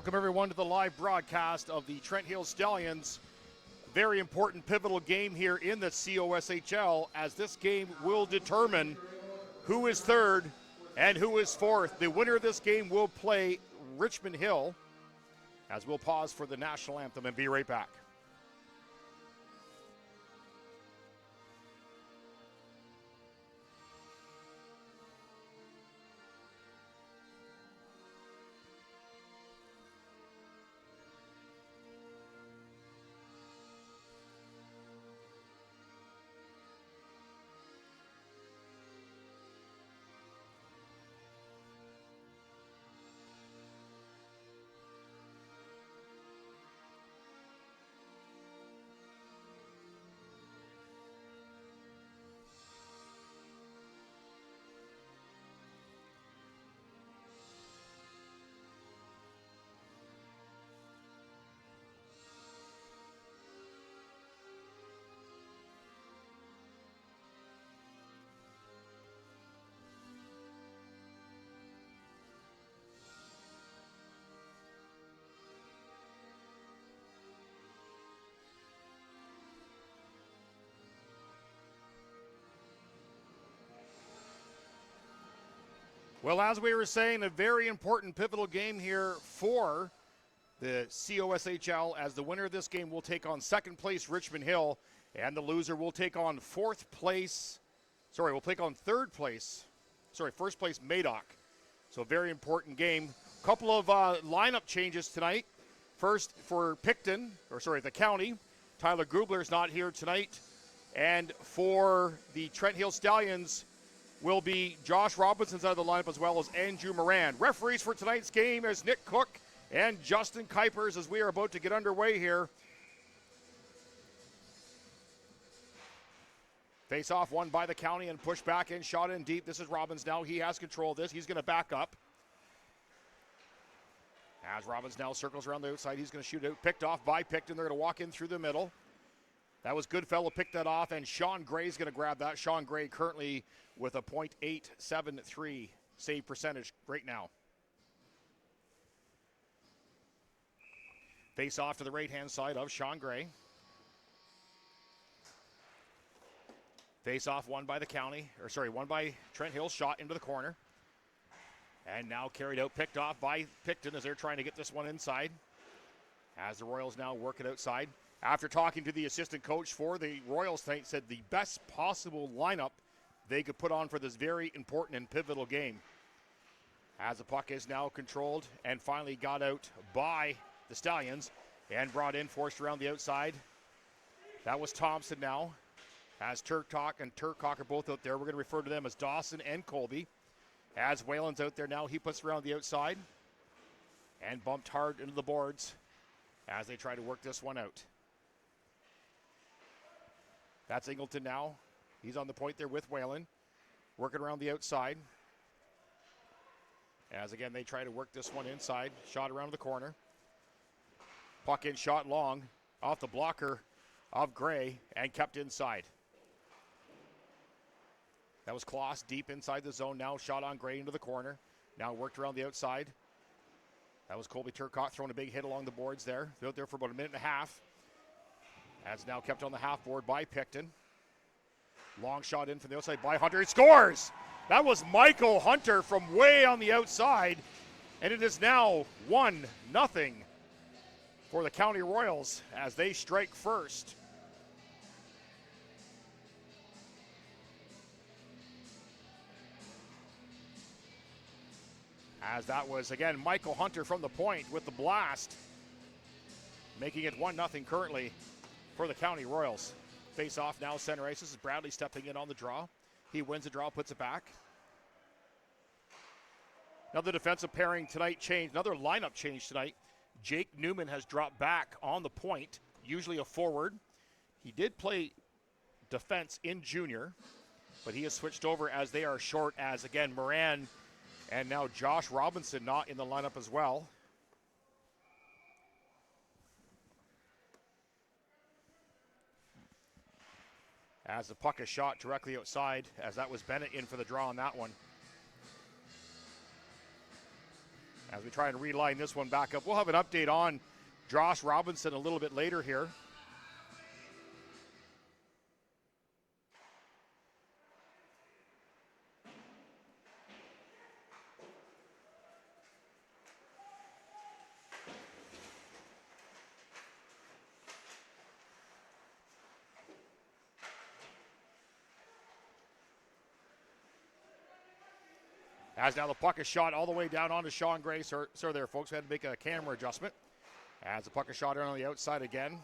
Welcome everyone to the live broadcast of the Trent Hill Stallions. Very important pivotal game here in the COSHL, as this game will determine who is third and who is fourth. The winner of this game will play Richmond Hill, as we'll pause for the national anthem and be right back. Well, as we were saying, a very important pivotal game here for the COSHL, as the winner of this game will take on second place Richmond Hill, and the loser will take on first place Madoc. So a very important game. Couple of lineup changes tonight. First for the county, Tyler Grubler's not here tonight. And for the Trent Hill Stallions will be Josh Robinson's out of the lineup, as well as Andrew Moran. Referees for tonight's game is Nick Cook and Justin Kuipers, as we are about to get underway here. Face off won by the county and pushed back in, shot in deep. This is Robbins now. He has control of this. He's going to back up. As Robbins now circles around the outside, he's going to shoot it. Picked off by Picton. They're going to walk in through the middle. That was Goodfellow, picked that off, and Sean Gray's going to grab that. Sean Gray currently with a .873 save percentage right now. Face off to the right-hand side of Sean Gray. Face off won by Trent Hill, shot into the corner. And now carried out, picked off by Picton as they're trying to get this one inside. As the Royals now work it outside. After talking to the assistant coach for the Royals tonight, said the best possible lineup they could put on for this very important and pivotal game. As the puck is now controlled and finally got out by the Stallions and brought in, forced around the outside. That was Thompson now. As Turcock and Turcock are both out there. We're going to refer to them as Dawson and Colby. As Whalen's out there now, he puts around the outside and bumped hard into the boards as they try to work this one out. That's Ingleton now. He's on the point there with Whalen. Working around the outside. As again, they try to work this one inside. Shot around the corner. Puck in, shot long. Off the blocker of Gray and kept inside. That was Kloss deep inside the zone. Now shot on Gray into the corner. Now worked around the outside. That was Colby Turcotte throwing a big hit along the boards there. They're out there for about a minute and a half. As now kept on the half board by Picton. Long shot in from the outside by Hunter. He scores! That was Michael Hunter from way on the outside. And it is now 1-0 for the County Royals as they strike first. As that was, again, Michael Hunter from the point with the blast, making it 1-0 currently for the County Royals. Face off now, center ice. This is Bradley stepping in on the draw. He wins the draw, puts it back. Another defensive pairing tonight changed, another lineup change tonight. Jake Newman has dropped back on the point, usually a forward. He did play defense in junior, but he has switched over as they are short, as again, Moran and now Josh Robinson not in the lineup as well. As the puck is shot directly outside, as that was Bennett in for the draw on that one. as we try and reline this one back up. We'll have an update on Josh Robinson a little bit later here. As now the puck is shot all the way down onto Sean Gray. Sir there, folks. We had to make a camera adjustment. As the puck is shot in on the outside again.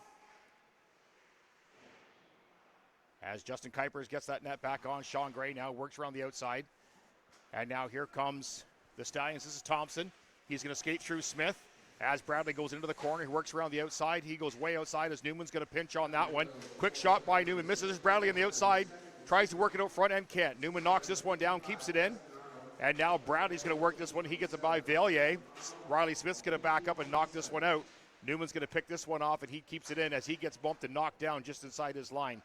As Justin Kuipers gets that net back on, Sean Gray now works around the outside. And now here comes the Stallions. This is Thompson. He's going to skate through Smith. As Bradley goes into the corner, he works around the outside. He goes way outside as Newman's going to pinch on that one. Quick shot by Newman. Misses Bradley on the outside. Tries to work it out front and can't. Newman knocks this one down, keeps it in. And now Bradley's going to work this one. He gets it by Valier. Riley Smith's going to back up and knock this one out. Newman's going to pick this one off, and he keeps it in as he gets bumped and knocked down just inside his line.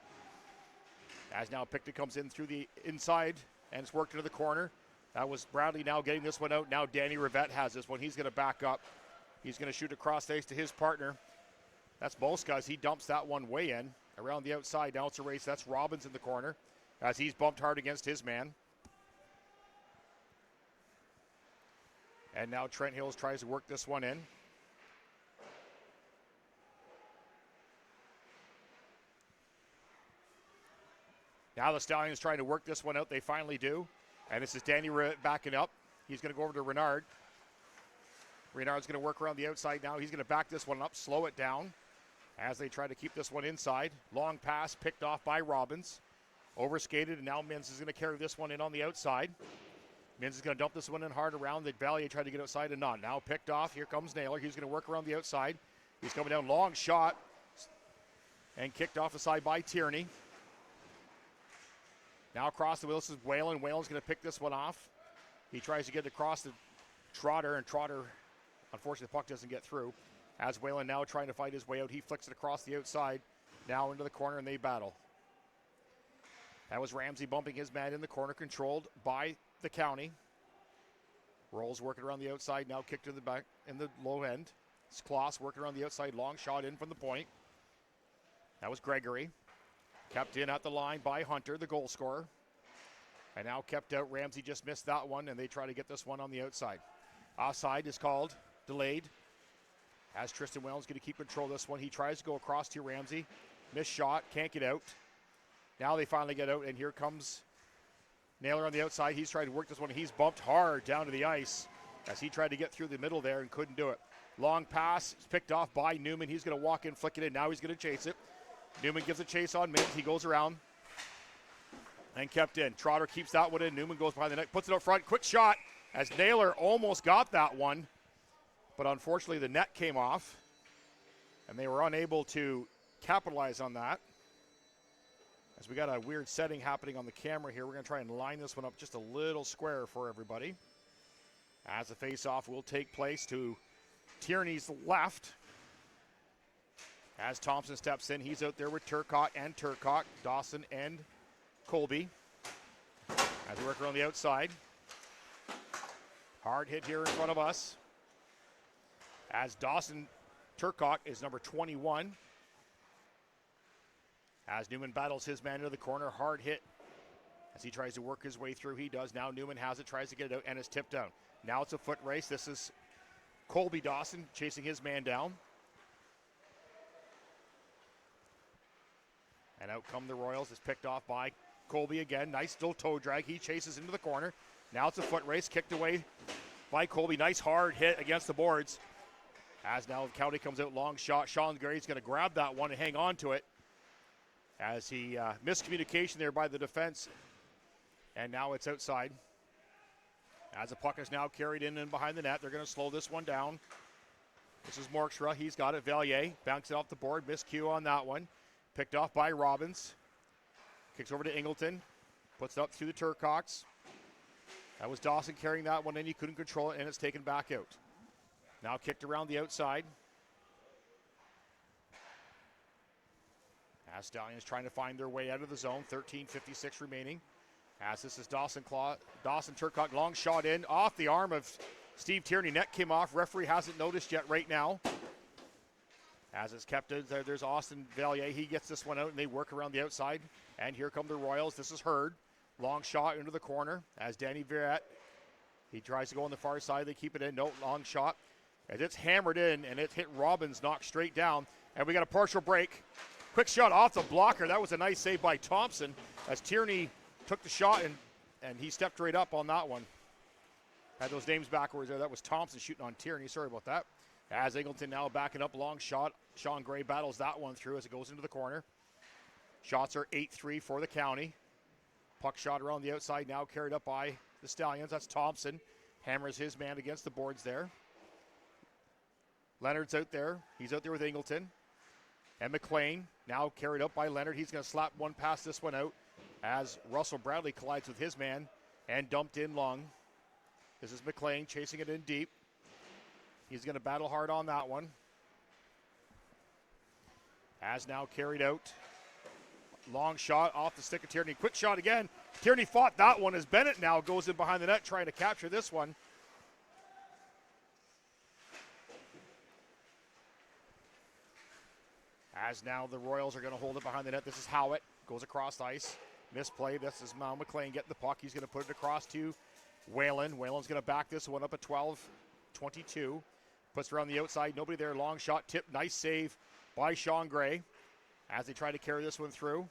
As now Picton comes in through the inside, and it's worked into the corner. That was Bradley now getting this one out. Now Danny Rivette has this one. He's going to back up. He's going to shoot across face to his partner. That's Boscaz. He dumps that one way in around the outside. Now it's a race. That's Robbins in the corner as he's bumped hard against his man. And now Trent Hills tries to work this one in. Now the Stallions trying to work this one out. They finally do. And this is Danny backing up. He's going to go over to Renard. Renard's going to work around the outside now. He's going to back this one up, slow it down as they try to keep this one inside. Long pass picked off by Robbins. Overskated, and now Mins is going to carry this one in on the outside. Mins is going to dump this one in hard around. The Valier tried to get outside and not. Now picked off. Here comes Naylor. He's going to work around the outside. He's coming down, long shot. And kicked off the side by Tierney. Now across the wheel, this is Whalen. Whalen's going to pick this one off. He tries to get it across to Trotter, and Trotter, unfortunately, the puck doesn't get through. As Whalen now trying to fight his way out, he flicks it across the outside, now into the corner, and they battle. That was Ramsey bumping his man in the corner, controlled by the County. Rolls working around the outside, now kicked to the back in the low end. It's Kloss working around the outside, long shot in from the point. That was Gregory. Kept in at the line by Hunter, the goal scorer. And now kept out. Ramsey just missed that one, and they try to get this one on the outside. Offside is called, delayed. As Tristan Wellens going to keep control of this one. He tries to go across to Ramsey. Missed shot, can't get out. Now they finally get out, and here comes Naylor on the outside. He's trying to work this one. He's bumped hard down to the ice as he tried to get through the middle there and couldn't do it. Long pass, picked off by Newman. He's going to walk in, flick it in. Now he's going to chase it. Newman gives a chase on Mins. He goes around and kept in. Trotter keeps that one in. Newman goes behind the net, puts it up front. Quick shot as Naylor almost got that one, but unfortunately the net came off, and they were unable to capitalize on that. As we got a weird setting happening on the camera here, we're going to try and line this one up just a little square for everybody. As the face-off will take place to Tierney's left. As Thompson steps in, he's out there with Turcotte and Turcotte, Dawson and Colby. As we work around the outside. Hard hit here in front of us. As Dawson Turcotte is number 21. As Newman battles his man into the corner, hard hit. As he tries to work his way through, he does. Now Newman has it, tries to get it out, and is tipped down. Now it's a foot race. This is Colby Dawson chasing his man down. And out come the Royals. It's picked off by Colby again. Nice little toe drag. He chases into the corner. Now it's a foot race. Kicked away by Colby. Nice hard hit against the boards. As now the County comes out, long shot. Sean Gary's going to grab that one and hang on to it. As he miscommunication there by the defense. And now it's outside. As the puck is now carried in and behind the net, they're going to slow this one down. This is Morkstra. He's got it. Valier bounces it off the board. Miscue on that one. Picked off by Robbins. Kicks over to Ingleton. Puts it up through the Turcocks. That was Dawson carrying that one in. He couldn't control it, and it's taken back out. Now kicked around the outside. As Stallions trying to find their way out of the zone. 13:56 remaining. As this is Dawson Turcotte. Long shot in off the arm of Steve Tierney, net came off. Referee hasn't noticed yet right now. As it's kept in there, there's Austin Valier. He gets this one out, and they work around the outside. And here come the Royals. This is Hurd. Long shot into the corner as Danny Verrett. He tries to go on the far side. They keep it in. No, long shot. As it's hammered in, and it hit Robbins, knocked straight down. And we got a partial break. Quick shot off the blocker. That was a nice save by Thompson as Tierney took the shot, and he stepped right up on that one. Had those names backwards there. That was Thompson shooting on Tierney. Sorry about that. As Ingleton now backing up, long shot. Sean Gray battles that one through as it goes into the corner. Shots are 8-3 for the County. Puck shot around the outside now carried up by the Stallions. That's Thompson. Hammers his man against the boards there. Leonard's out there. He's out there with Ingleton. And McLean now carried up by Leonard. He's going to slap one past this one out as Russell Bradley collides with his man and dumped in long. This is McLean chasing it in deep. He's going to battle hard on that one. As now carried out. Long shot off the stick of Tierney. Quick shot again. Tierney fought that one as Bennett now goes in behind the net trying to capture this one. As now the Royals are going to hold it behind the net. This is Howitt. Goes across the ice. Misplay. This is Mal McLean getting the puck. He's going to put it across to Whalen. Whalen's going to back this one up at 12-22. Puts it around the outside. Nobody there. Long shot. Tip. Nice save by Sean Gray as they try to carry this one through.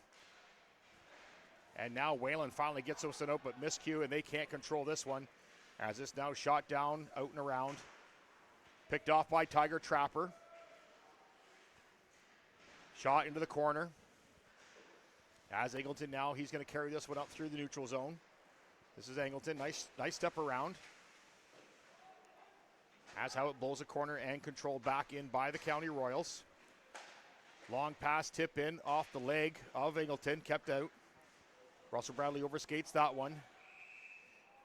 And now Whalen finally gets this one out, but miscue, and they can't control this one as this now shot down, out and around. Picked off by Tiger Trapper. Shot into the corner. As Angleton now, he's going to carry this one up through the neutral zone. This is Angleton. Nice step around. As how it blows a corner and controlled back in by the County Royals. Long pass tip in off the leg of Angleton, kept out. Russell Bradley overskates that one.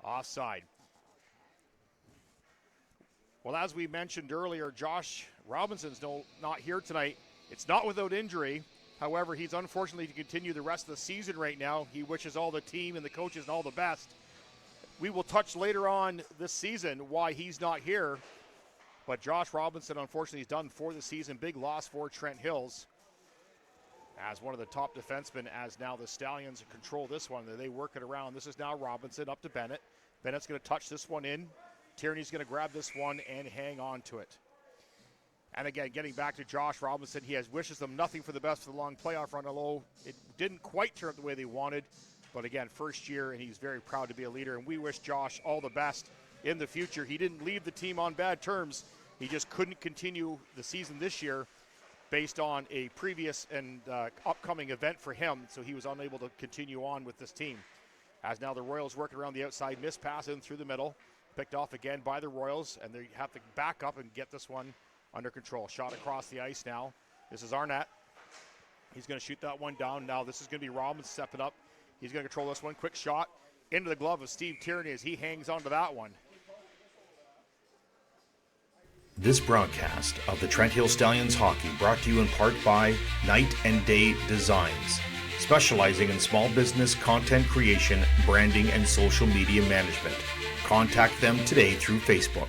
Offside. Well, as we mentioned earlier, Josh Robinson's not here tonight. It's not without injury. However, he's unfortunately to continue the rest of the season right now. He wishes all the team and the coaches and all the best. We will touch later on this season why he's not here. But Josh Robinson, unfortunately, is done for the season. Big loss for Trent Hills as one of the top defensemen, as now the Stallions control this one. They work it around. This is now Robinson up to Bennett. Bennett's going to touch this one in. Tierney's going to grab this one and hang on to it. And again, getting back to Josh Robinson, he wishes them nothing for the best for the long playoff run, although it didn't quite turn out the way they wanted. But again, first year, and he's very proud to be a leader. And we wish Josh all the best in the future. He didn't leave the team on bad terms. He just couldn't continue the season this year based on a previous and upcoming event for him. So he was unable to continue on with this team. As now the Royals working around the outside, miss pass in through the middle. Picked off again by the Royals, and they have to back up and get this one under control. Shot across the ice now. This is Arnett. He's going to shoot that one down. Now this is going to be Robbins stepping up. He's going to control this one. Quick shot into the glove of Steve Tierney as he hangs onto that one. This broadcast of the Trent Hill Stallions hockey brought to you in part by Night and Day Designs, specializing in small business content creation, branding, and social media management. Contact them today through Facebook.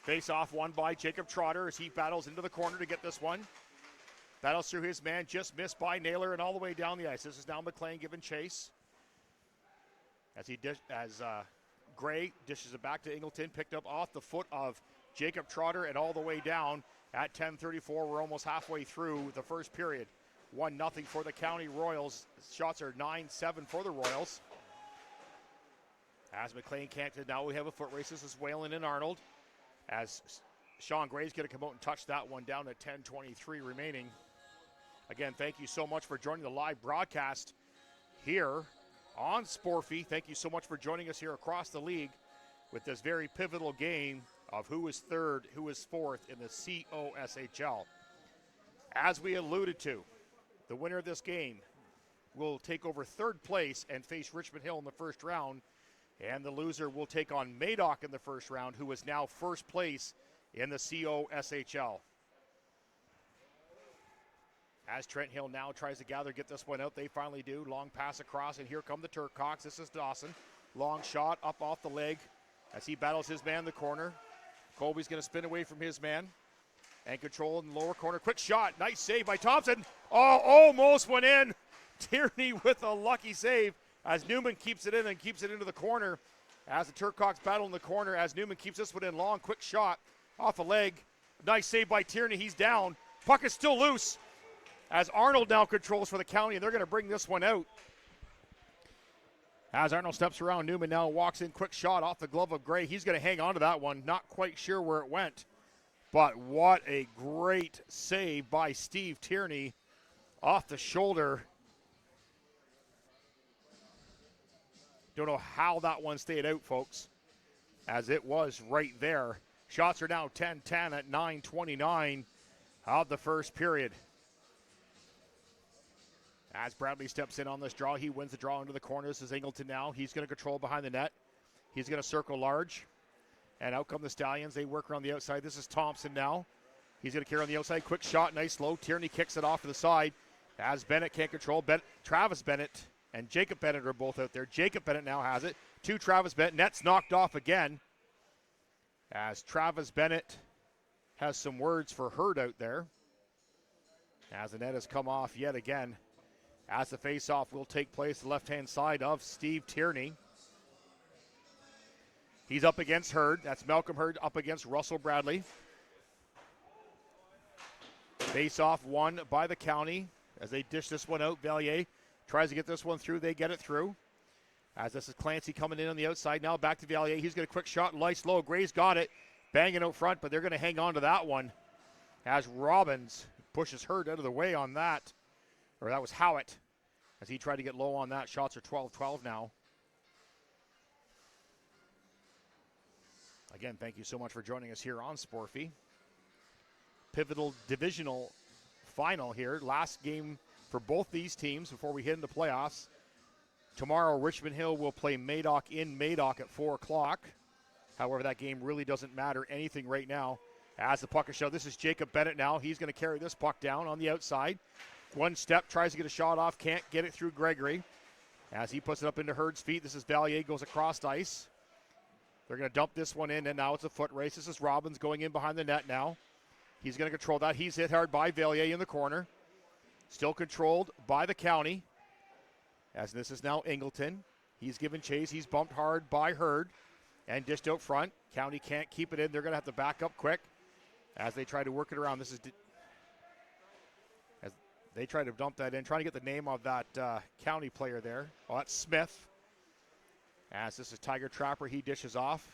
Face off won by Jacob Trotter as he battles into the corner to get this one. Battles through his man, just missed by Naylor and all the way down the ice. This is now McLean giving chase. As Gray dishes it back to Ingleton, picked up off the foot of Jacob Trotter and all the way down at 10:34. We're almost halfway through the first period. 1-0 for the County Royals. Shots are 9-7 for the Royals. As McLean can't, now we have a foot race. This is Whalen and Arnold. As Sean Gray's going to come out and touch that one down at 10:23 remaining. Again, thank you so much for joining the live broadcast here on Sporfy. Thank you so much for joining us here across the league with this very pivotal game of who is third, who is fourth in the COSHL. As we alluded to, the winner of this game will take over third place and face Richmond Hill in the first round, and the loser will take on Madoc in the first round, who is now first place in the COSHL. As Trent Hill now tries to get this one out, they finally do. Long pass across, and here come the Turcocks. This is Dawson. Long shot up off the leg as he battles his man in the corner. Colby's going to spin away from his man and control in the lower corner. Quick shot. Nice save by Thompson. Oh, almost went in. Tierney with a lucky save as Newman keeps it in and keeps it into the corner. As the Turcocks battle in the corner, as Newman keeps this one in long. Quick shot off a leg. Nice save by Tierney. He's down. Puck is still loose as Arnold now controls for the County, and they're going to bring this one out. As Arnold steps around, Newman now walks in. Quick shot off the glove of Gray. He's going to hang on to that one. Not quite sure where it went. But what a great save by Steve Tierney off the shoulder. Don't know how that one stayed out, folks, as it was right there. Shots are now 10-10 at 9:29 of the first period. As Bradley steps in on this draw, he wins the draw into the corner. This is Ingleton now. He's going to control behind the net. He's going to circle large. And out come the Stallions. They work around the outside. This is Thompson now. He's going to carry on the outside. Quick shot, nice low. Tierney kicks it off to the side. As Bennett can't control. Travis Bennett and Jacob Bennett are both out there. Jacob Bennett now has it. To Travis Bennett. Net's knocked off again. As Travis Bennett has some words for Hurd out there. As the net has come off yet again. As the face-off will take place, the left-hand side of Steve Tierney. He's up against Hurd. That's Malcolm Hurd up against Russell Bradley. Face-off won by the County as they dish this one out. Valier tries to get this one through. They get it through. As this is Clancy coming in on the outside now. Back to Valier. He's got a quick shot. Lice low. Gray's got it. Banging out front, but they're going to hang on to that one. As Robbins pushes Hurd out of the way on that. Or that was Howitt as he tried to get low on that. Shots are 12-12 now. Again, thank you so much for joining us here on Sporfy. Pivotal divisional final here. Last game for both these teams before we hit into playoffs. Tomorrow, Richmond Hill will play Madoc in Madoc at 4 o'clock. However, that game really doesn't matter anything right now. As the puck is shoved, this is Jacob Bennett now. He's going to carry this puck down on the outside. One step, tries to get a shot off, can't get it through Gregory. As he puts it up into Hurd's feet, this is Valier, goes across ice. They're going to dump this one in, and now it's a foot race. This is Robbins going in behind the net now. He's going to control that. He's hit hard by Valier in the corner. Still controlled by the County. As this is now Ingleton. He's given chase. He's bumped hard by Hurd and dished out front. County can't keep it in. They're going to have to back up quick as they try to work it around. This is as they try to dump that in, trying to get the name of that County player there. Oh, that's Smith. As this is Tiger Trapper, he dishes off.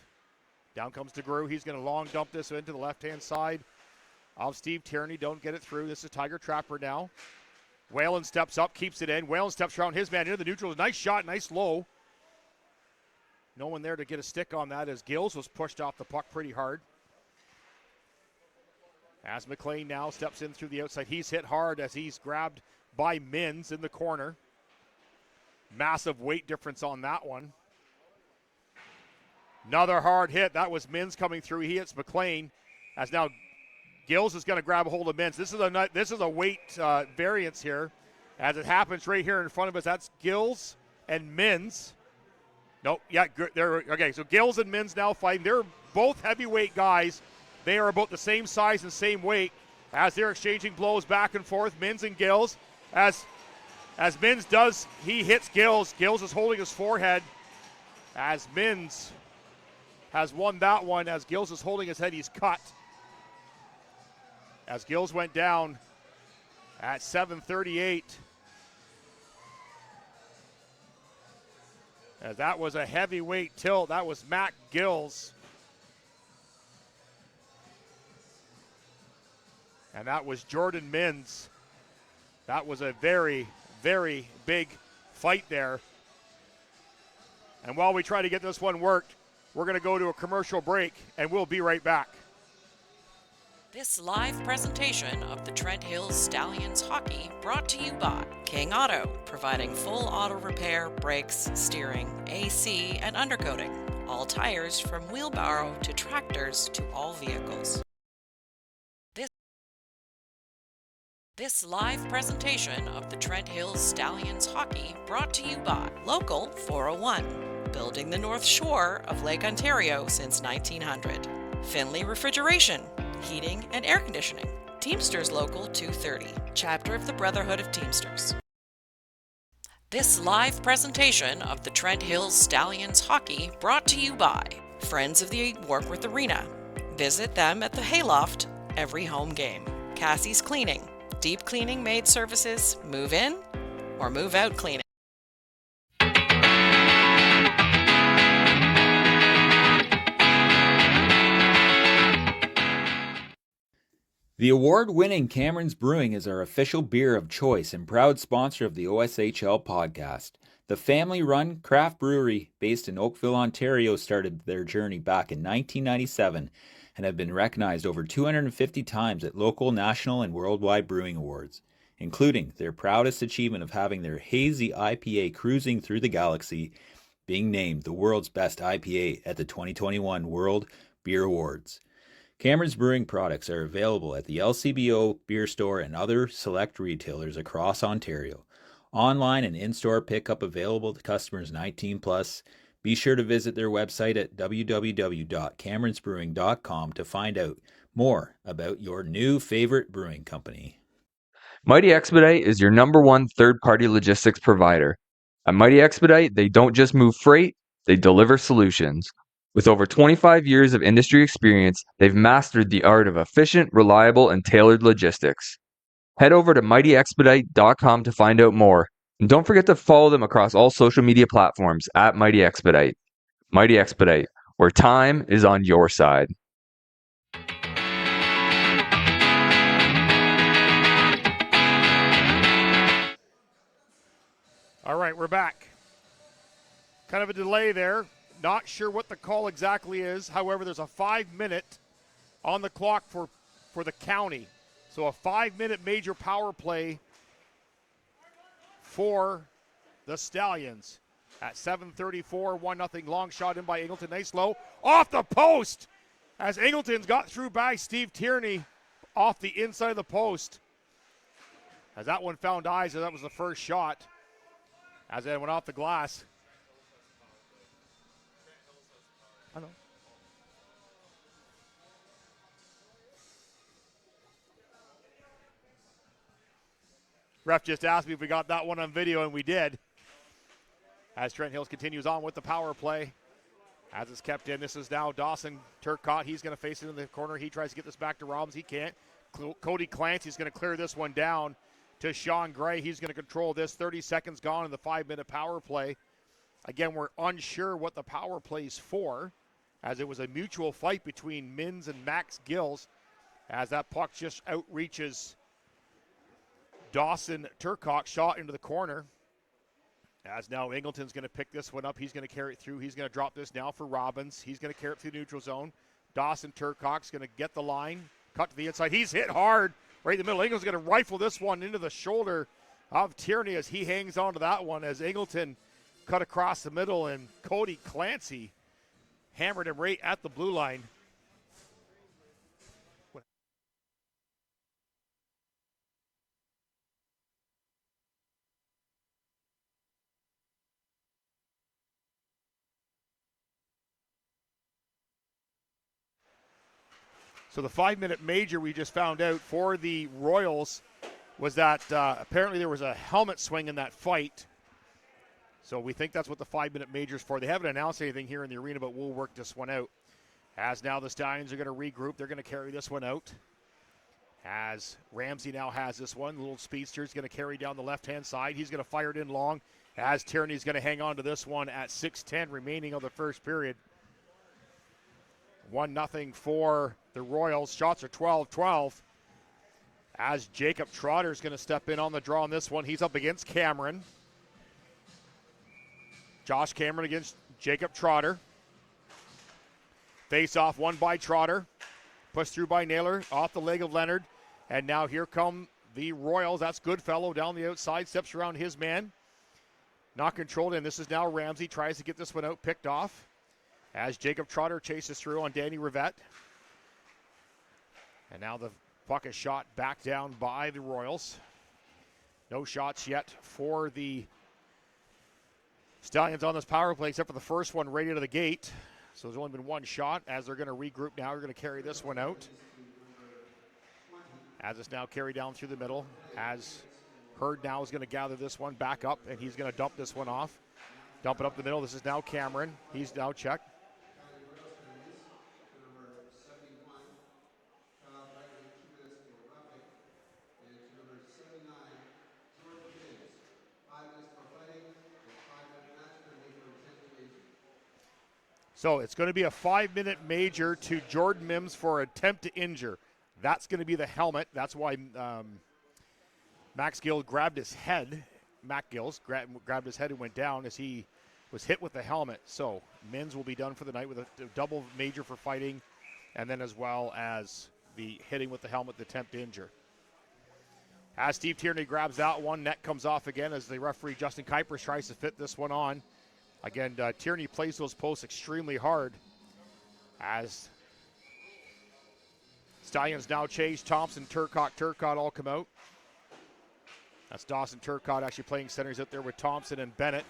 Down comes DeGrew. He's going to long dump this into the left-hand side of Steve Tierney. Don't get it through. This is Tiger Trapper now. Whalen steps up, keeps it in. Whalen steps around his man into the neutral. Nice shot, nice low. No one there to get a stick on that as Gills was pushed off the puck pretty hard. As McLean now steps in through the outside. He's hit hard as he's grabbed by Mins in the corner. Massive weight difference on that one. Another hard hit. That was Mins coming through. He hits McLean as now Gills is going to grab a hold of Mins. This is a weight variance here as it happens right here in front of us. That's Gills and Mins. Nope, yeah, okay, so Gills and Mins now fighting. They're both heavyweight guys. They are about the same size and same weight as they're exchanging blows back and forth. Mins and Gills. As Mins does, he hits Gills. Gills is holding his forehead as Mins has won that one. As Gills is holding his head, he's cut. As Gills went down at 7:38. As that was a heavyweight tilt. That was Matt Gills. And that was Jordan Mins. That was a very, very big fight there. And while we try to get this one worked, we're going to go to a commercial break, and we'll be right back. This live presentation of the Trent Hills Stallions hockey brought to you by King Auto, providing full auto repair, brakes, steering, AC, and undercoating. All tires from wheelbarrow to tractors to all vehicles. This live presentation of the Trent Hills Stallions hockey brought to you by Local 401, building the North Shore of Lake Ontario since 1900. Finley Refrigeration, heating and air conditioning. Teamsters Local 230, chapter of the Brotherhood of Teamsters. This live presentation of the Trent Hills Stallions hockey brought to you by Friends of the Warkworth Arena. Visit them at the Hayloft every home game. Cassie's Cleaning, deep cleaning maid services, move in or move out cleaning. The award-winning Cameron's Brewing is our official beer of choice and proud sponsor of the OSHL podcast. The family-run craft brewery based in Oakville, Ontario started their journey back in 1997 and have been recognized over 250 times at local, national, and worldwide brewing awards, including their proudest achievement of having their hazy IPA cruising through the galaxy being named the world's best IPA at the 2021 World Beer Awards. Cameron's Brewing products are available at the LCBO Beer Store and other select retailers across Ontario. Online and in-store pickup available to customers 19 plus. Be sure to visit their website at www.cameronsbrewing.com to find out more about your new favorite brewing company. Mighty Expedite is your number one third-party logistics provider. At Mighty Expedite, they don't just move freight, they deliver solutions. With over 25 years of industry experience, they've mastered the art of efficient, reliable, and tailored logistics. Head over to mightyexpedite.com to find out more. And don't forget to follow them across all social media platforms at Mighty Expedite. Mighty Expedite, where time is on your side. All right, we're back. Kind of a delay there. Not sure what the call exactly is. However, there's a 5-minute on the clock for the county. So a 5-minute major power play for the Stallions. At 7:34, 1-0 long shot in by Ingleton. Nice low. Off the post as Ingleton's got through by Steve Tierney off the inside of the post. As that one found eyes, that was the first shot. As it went off the glass. I know. Ref just asked me if we got that one on video, and we did. As Trent Hills continues on with the power play. As it's kept in, this is now Dawson Turcotte. He's going to face it in the corner. He tries to get this back to Robbins. He can't. Cody Clancy's going to clear this one down to Sean Gray. He's going to control this. 30 seconds gone in the 5-minute power play. Again, we're unsure what the power play's for, as it was a mutual fight between Mins and Max Gills, as that puck just outreaches Dawson Turcotte, shot into the corner. As now Ingleton's going to pick this one up. He's going to carry it through. He's going to drop this now for Robbins. He's going to carry it through the neutral zone. Dawson Turcotte's going to get the line, cut to the inside. He's hit hard right in the middle. Ingleton's going to rifle this one into the shoulder of Tierney as he hangs on to that one, as Ingleton cut across the middle, and Cody Clancy hammered him right at the blue line. So the 5-minute major we just found out for the Royals was that apparently there was a helmet swing in that fight. So we think that's what the 5-minute major is for. They haven't announced anything here in the arena, but we'll work this one out. As now the Stallions are going to regroup. They're going to carry this one out. As Ramsey now has this one. Little speedster is going to carry down the left-hand side. He's going to fire it in long. As Tierney's going to hang on to this one at 6:10 remaining of the first period. 1-0 for the Royals. Shots are 12-12. As Jacob Trotter is going to step in on the draw on this one. He's up against Cameron. Josh Cameron against Jacob Trotter. Face off won by Trotter. Pushed through by Naylor off the leg of Leonard. And now here come the Royals. That's Goodfellow down the outside. Steps around his man. Not controlled in. This is now Ramsey. Tries to get this one out. Picked off. As Jacob Trotter chases through on Danny Rivette. And now the puck is shot back down by the Royals. No shots yet for the Stallions on this power play, except for the first one right out of the gate. So there's only been one shot. As they're going to regroup now, they're going to carry this one out. As it's now carried down through the middle. As Hurd now is going to gather this one back up, and he's going to dump this one off. Dump it up the middle. This is now Cameron. He's now checked. So it's going to be a 5-minute major to Jordan Mims for attempt to injure. That's going to be the helmet. That's why Max Gill grabbed his head. Mac Gills grabbed his head and went down as he was hit with the helmet. So Mims will be done for the night with a double major for fighting, and then as well as the hitting with the helmet, the attempt to injure. As Steve Tierney grabs that one, net comes off again as the referee Justin Kuipers tries to fit this one on. Again, Tierney plays those posts extremely hard as Stallions now chase. Thompson, Turcotte all come out. That's Dawson Turcotte actually playing centers out there with Thompson and Bennett.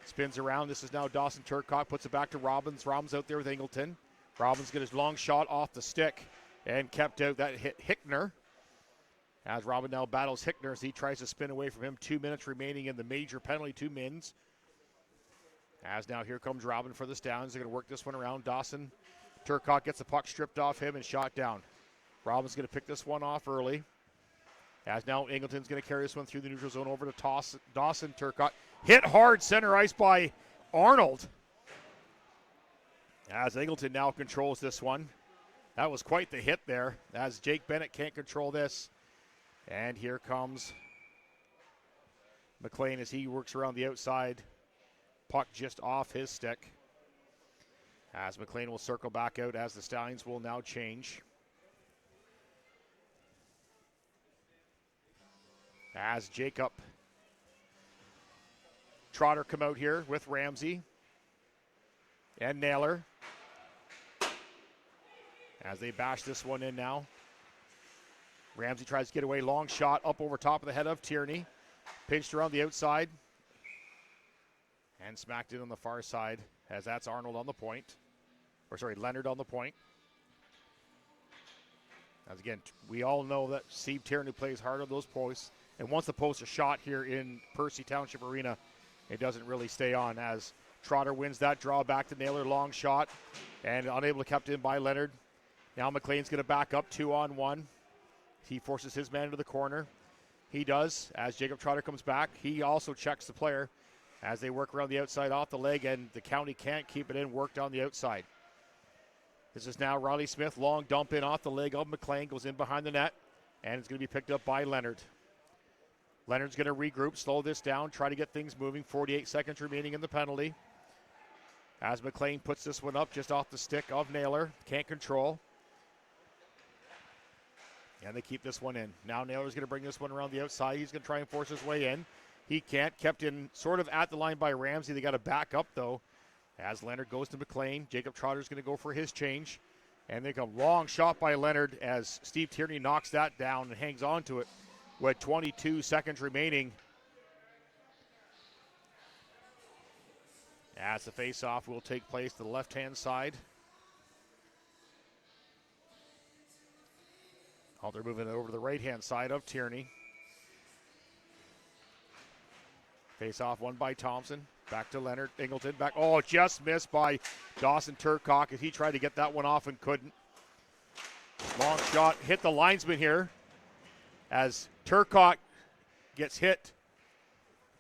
Spins around. This is now Dawson Turcotte. Puts it back to Robbins. Robbins out there with Ingleton. Robbins get his long shot off the stick and kept out. That hit Hickner. As Robin now battles Hickner as he tries to spin away from him. 2 minutes remaining in the major penalty. 2 mins. As now here comes Robin for the Stallions. They're going to work this one around. Dawson Turcotte gets the puck stripped off him and shot down. Robin's going to pick this one off early. As now Ingleton's going to carry this one through the neutral zone over to Dawson Turcotte. Hit hard center ice by Arnold. As Ingleton now controls this one. That was quite the hit there. As Jake Bennett can't control this. And here comes McLean as he works around the outside. Puck just off his stick. As McLean will circle back out as the Stallions will now change. As Jacob Trotter come out here with Ramsey and Naylor. As they bash this one in now. Ramsey tries to get away. Long shot up over top of the head of Tierney. Pinched around the outside. And smacked in on the far side as that's Arnold on the point. Leonard on the point. As again, we all know that Steve Tierney plays hard on those posts. And once the posts are shot here in Percy Township Arena, it doesn't really stay on as Trotter wins that draw back to Naylor. Long shot and unable to kept in by Leonard. Now McLean's going to back up 2-on-1. He forces his man into the corner. He does as Jacob Trotter comes back. He also checks the player as they work around the outside off the leg, and the county can't keep it in, worked on the outside. This is now Riley Smith, long dump in off the leg of McLean, goes in behind the net, and it's going to be picked up by Leonard. Leonard's going to regroup, slow this down, try to get things moving. 48 seconds remaining in the penalty. As McLean puts this one up just off the stick of Naylor, can't control. And they keep this one in. Now Naylor's going to bring this one around the outside. He's going to try and force his way in. He can't. Kept in sort of at the line by Ramsey. They got to back up, though, as Leonard goes to McLean. Jacob Trotter's going to go for his change. And they come long shot by Leonard as Steve Tierney knocks that down and hangs on to it with 22 seconds remaining. As the face-off will take place to the left-hand side. Oh, they're moving it over to the right-hand side of Tierney. Face-off won by Thompson. Back to Leonard. Ingleton back. Oh, just missed by Dawson Turcotte as he tried to get that one off and couldn't. Long shot. Hit the linesman here as Turcotte gets hit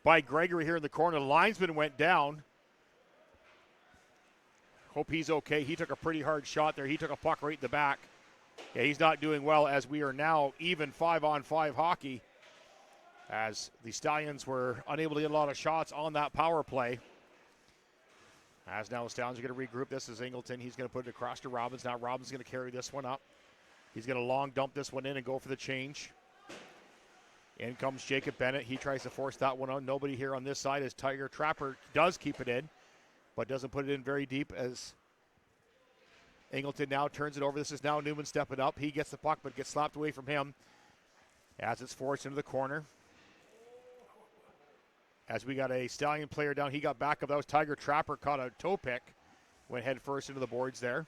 by Gregory here in the corner. The linesman went down. Hope he's okay. He took a pretty hard shot there. He took a puck right in the back. Yeah, he's not doing well as we are now even 5-on-5 hockey as the Stallions were unable to get a lot of shots on that power play. As now the Stallions are going to regroup. This is Ingleton. He's going to put it across to Robbins. Now Robbins going to carry this one up. He's going to long dump this one in and go for the change. In comes Jacob Bennett. He tries to force that one on. Nobody here on this side as Tiger Trapper does keep it in, but doesn't put it in very deep as Ingleton now turns it over. This is now Newman stepping up. He gets the puck, but gets slapped away from him as it's forced into the corner. as we got a Stallion player down. He got back up. That was Tiger Trapper, caught a toe pick, went head first into the boards there.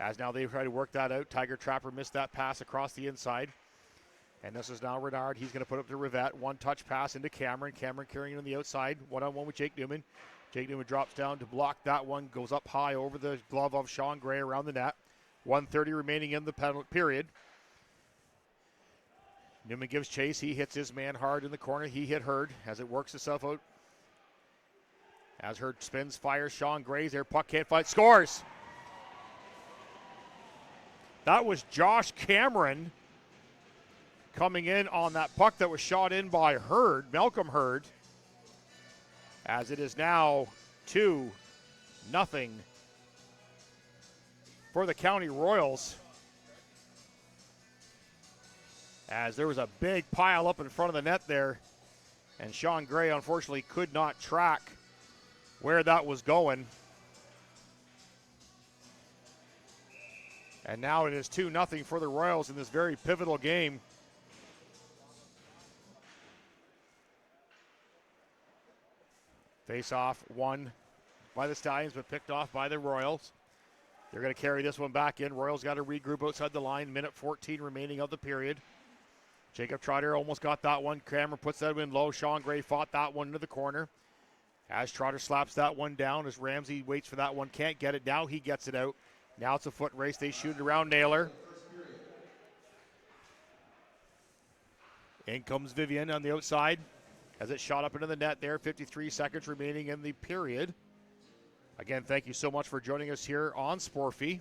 As now they try to work that out. Tiger Trapper missed that pass across the inside. And this is now Renard. He's going to put up to Rivette. One touch pass into Cameron. Cameron carrying it on the outside. One-on-one with Jake Newman. Jake Newman drops down to block that one. Goes up high over the glove of Sean Gray around the net. 1:30 remaining in the penalty period. Newman gives chase. He hits his man hard in the corner. He hit Hurd as it works itself out. As Hurd spins, fires. Sean Gray's there. Puck can't fight. Scores! That was Josh Cameron coming in on that puck that was shot in by Hurd, Malcolm Hurd, as it is now 2-0 for the County Royals. As there was a big pile up in front of the net there, and Sean Gray unfortunately could not track where that was going. And now it is 2-0 for the Royals in this very pivotal game. Face off won by the Stallions, but picked off by the Royals. They're going to carry this one back in. Royals got to regroup outside the line. Minute 14 remaining of the period. Jacob Trotter almost got that one. Cameron puts that in low. Sean Gray fought that one into the corner. As Trotter slaps that one down, as Ramsey waits for that one, can't get it. Now he gets it out. Now it's a foot race. They shoot it around Naylor. In comes Vivian on the outside as it shot up into the net there. 53 seconds remaining in the period. Again, thank you so much for joining us here on Sporfy.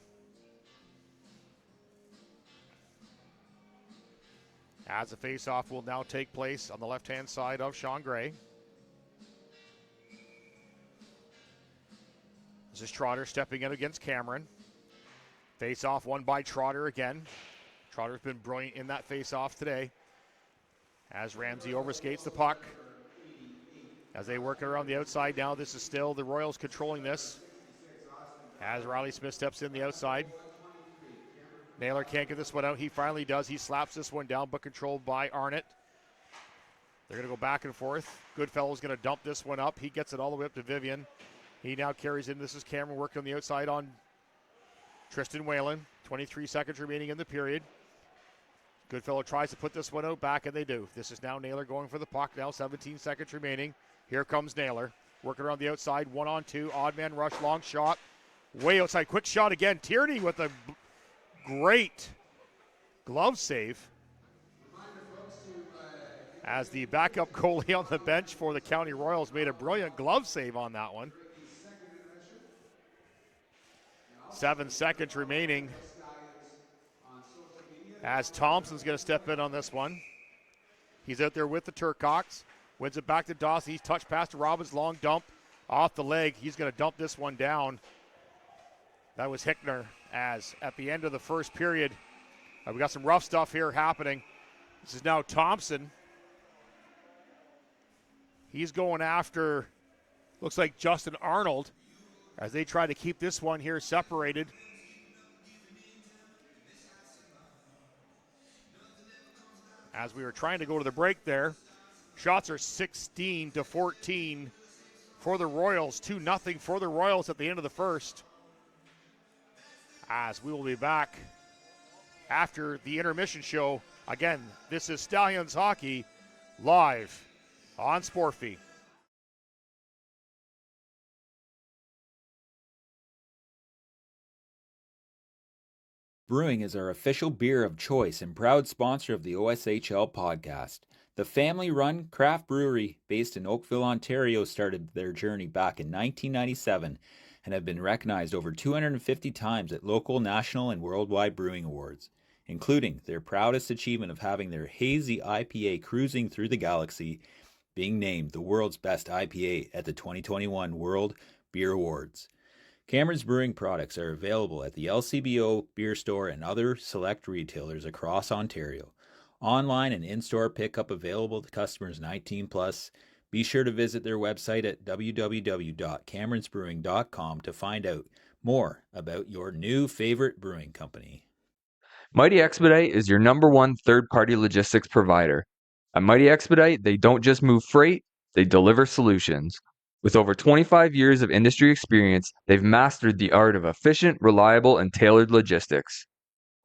As the face-off will now take place on the left-hand side of Sean Gray. This is Trotter stepping in against Cameron. Face-off won by Trotter again. Trotter's been brilliant in that face-off today. As Ramsey overskates the puck. As they work it around the outside now, this is still the Royals controlling this. As Riley Smith steps in the outside. Naylor can't get this one out. He finally does. He slaps this one down, but controlled by Arnott. They're going to go back and forth. Goodfellow's going to dump this one up. He gets it all the way up to Vivian. He now carries in. This is Cameron working on the outside on Tristan Whalen. 23 seconds remaining in the period. Goodfellow tries to put this one out back, and they do. This is now Naylor going for the puck. Now 17 seconds remaining. Here comes Naylor. Working around the outside. 1-on-2. Odd man rush. Long shot. Way outside. Quick shot again. Tierney with a great glove save. As the backup goalie on the bench for the County Royals made a brilliant glove save on that one. 7 seconds remaining. As Thompson's going to step in on this one. He's out there with the Turcocks. Wins it back to Dawson. He's touched pass to Robbins. Long dump off the leg. He's going to dump this one down. That was Hickner. As at the end of the first period, we got some rough stuff here happening. This is now Thompson. He's going after, looks like Justin Arnold, as they try to keep this one here separated. As we were trying to go to the break there, shots are 16-14 for the Royals, 2-0 for the Royals at the end of the first. As we will be back after the intermission show. Again, this is Stallions Hockey live on Sporfy. Brewing is our official beer of choice and proud sponsor of the OSHL podcast. The family-run craft brewery based in Oakville, Ontario started their journey back in 1997 and have been recognized over 250 times at local, national, and worldwide brewing awards, including their proudest achievement of having their hazy IPA cruising through the galaxy being named the world's best IPA at the 2021 World Beer Awards. Cameron's Brewing products are available at the LCBO Beer Store and other select retailers across Ontario. Online and in-store pickup available to customers 19 plus. Be sure to visit their website at www.cameronsbrewing.com to find out more about your new favorite brewing company. Mighty Expedite is your number one third-party logistics provider. At Mighty Expedite, they don't just move freight, they deliver solutions. With over 25 years of industry experience, they've mastered the art of efficient, reliable, and tailored logistics.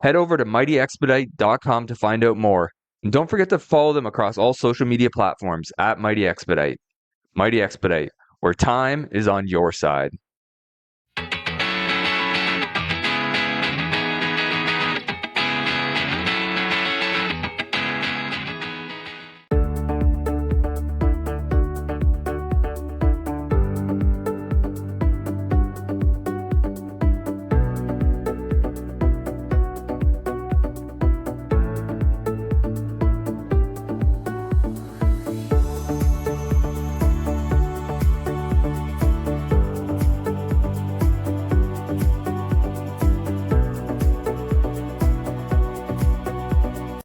Head over to mightyexpedite.com to find out more. And don't forget to follow them across all social media platforms at Mighty Expedite. Mighty Expedite, where time is on your side.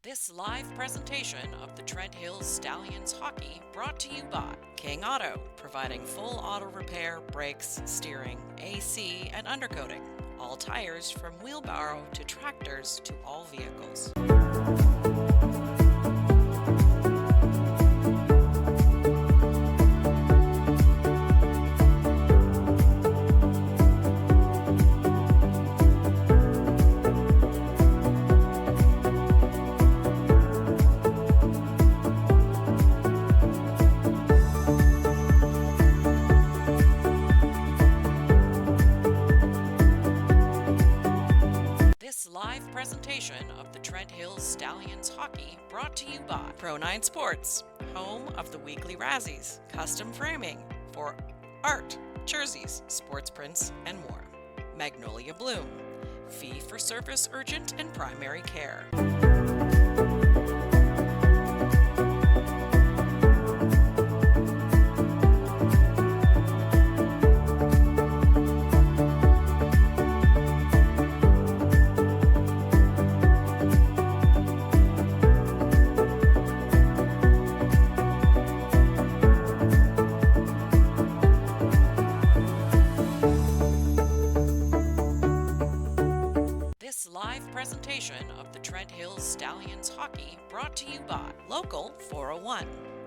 This live presentation of the Trent Hills Stallions hockey brought to you by King Auto, providing full auto repair, brakes, steering, AC, and undercoating. All tires from wheelbarrow to tractors to all vehicles. This live presentation of the Trent Hills Stallions hockey brought to you by Pro9 Sports, home of the weekly Razzies, custom framing for art, jerseys, sports prints, and more. Magnolia Bloom, fee-for-service urgent and primary care. This live presentation of the Trent Hills Stallions hockey brought to you by Local 401,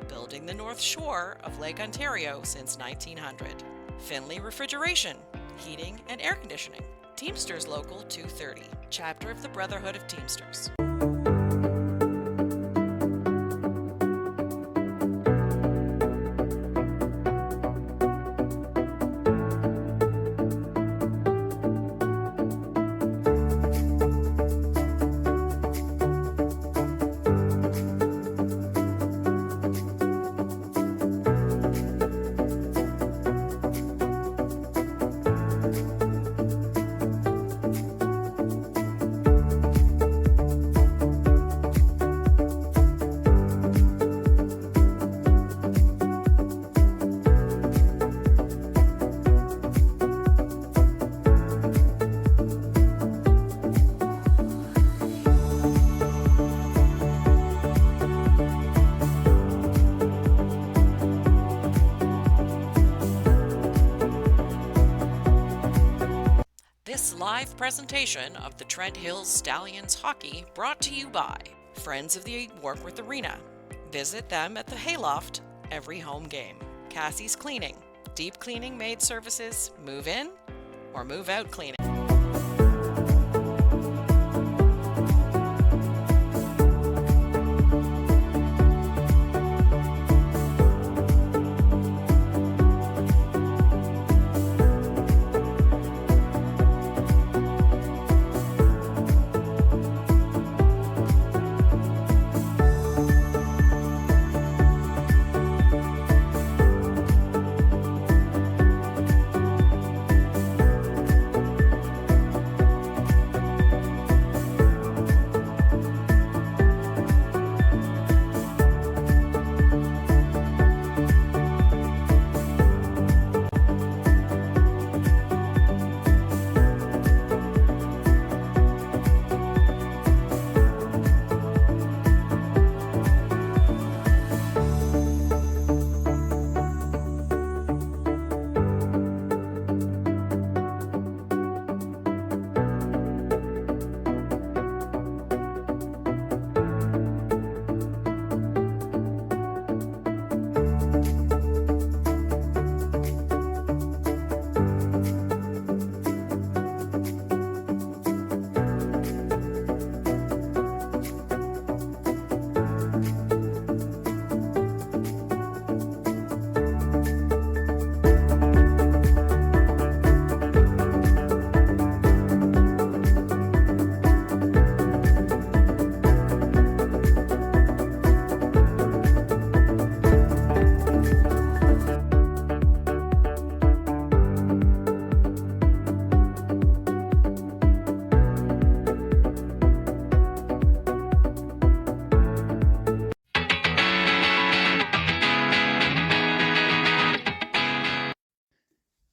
building the North Shore of Lake Ontario since 1900. Finley Refrigeration, heating and air conditioning. Teamsters Local 230, chapter of the Brotherhood of Teamsters. This live presentation of the Trent Hills Stallions hockey brought to you by Friends of the Warkworth Arena. Visit them at the Hayloft every home game. Cassie's Cleaning, deep cleaning maid services, move in or move out cleaning.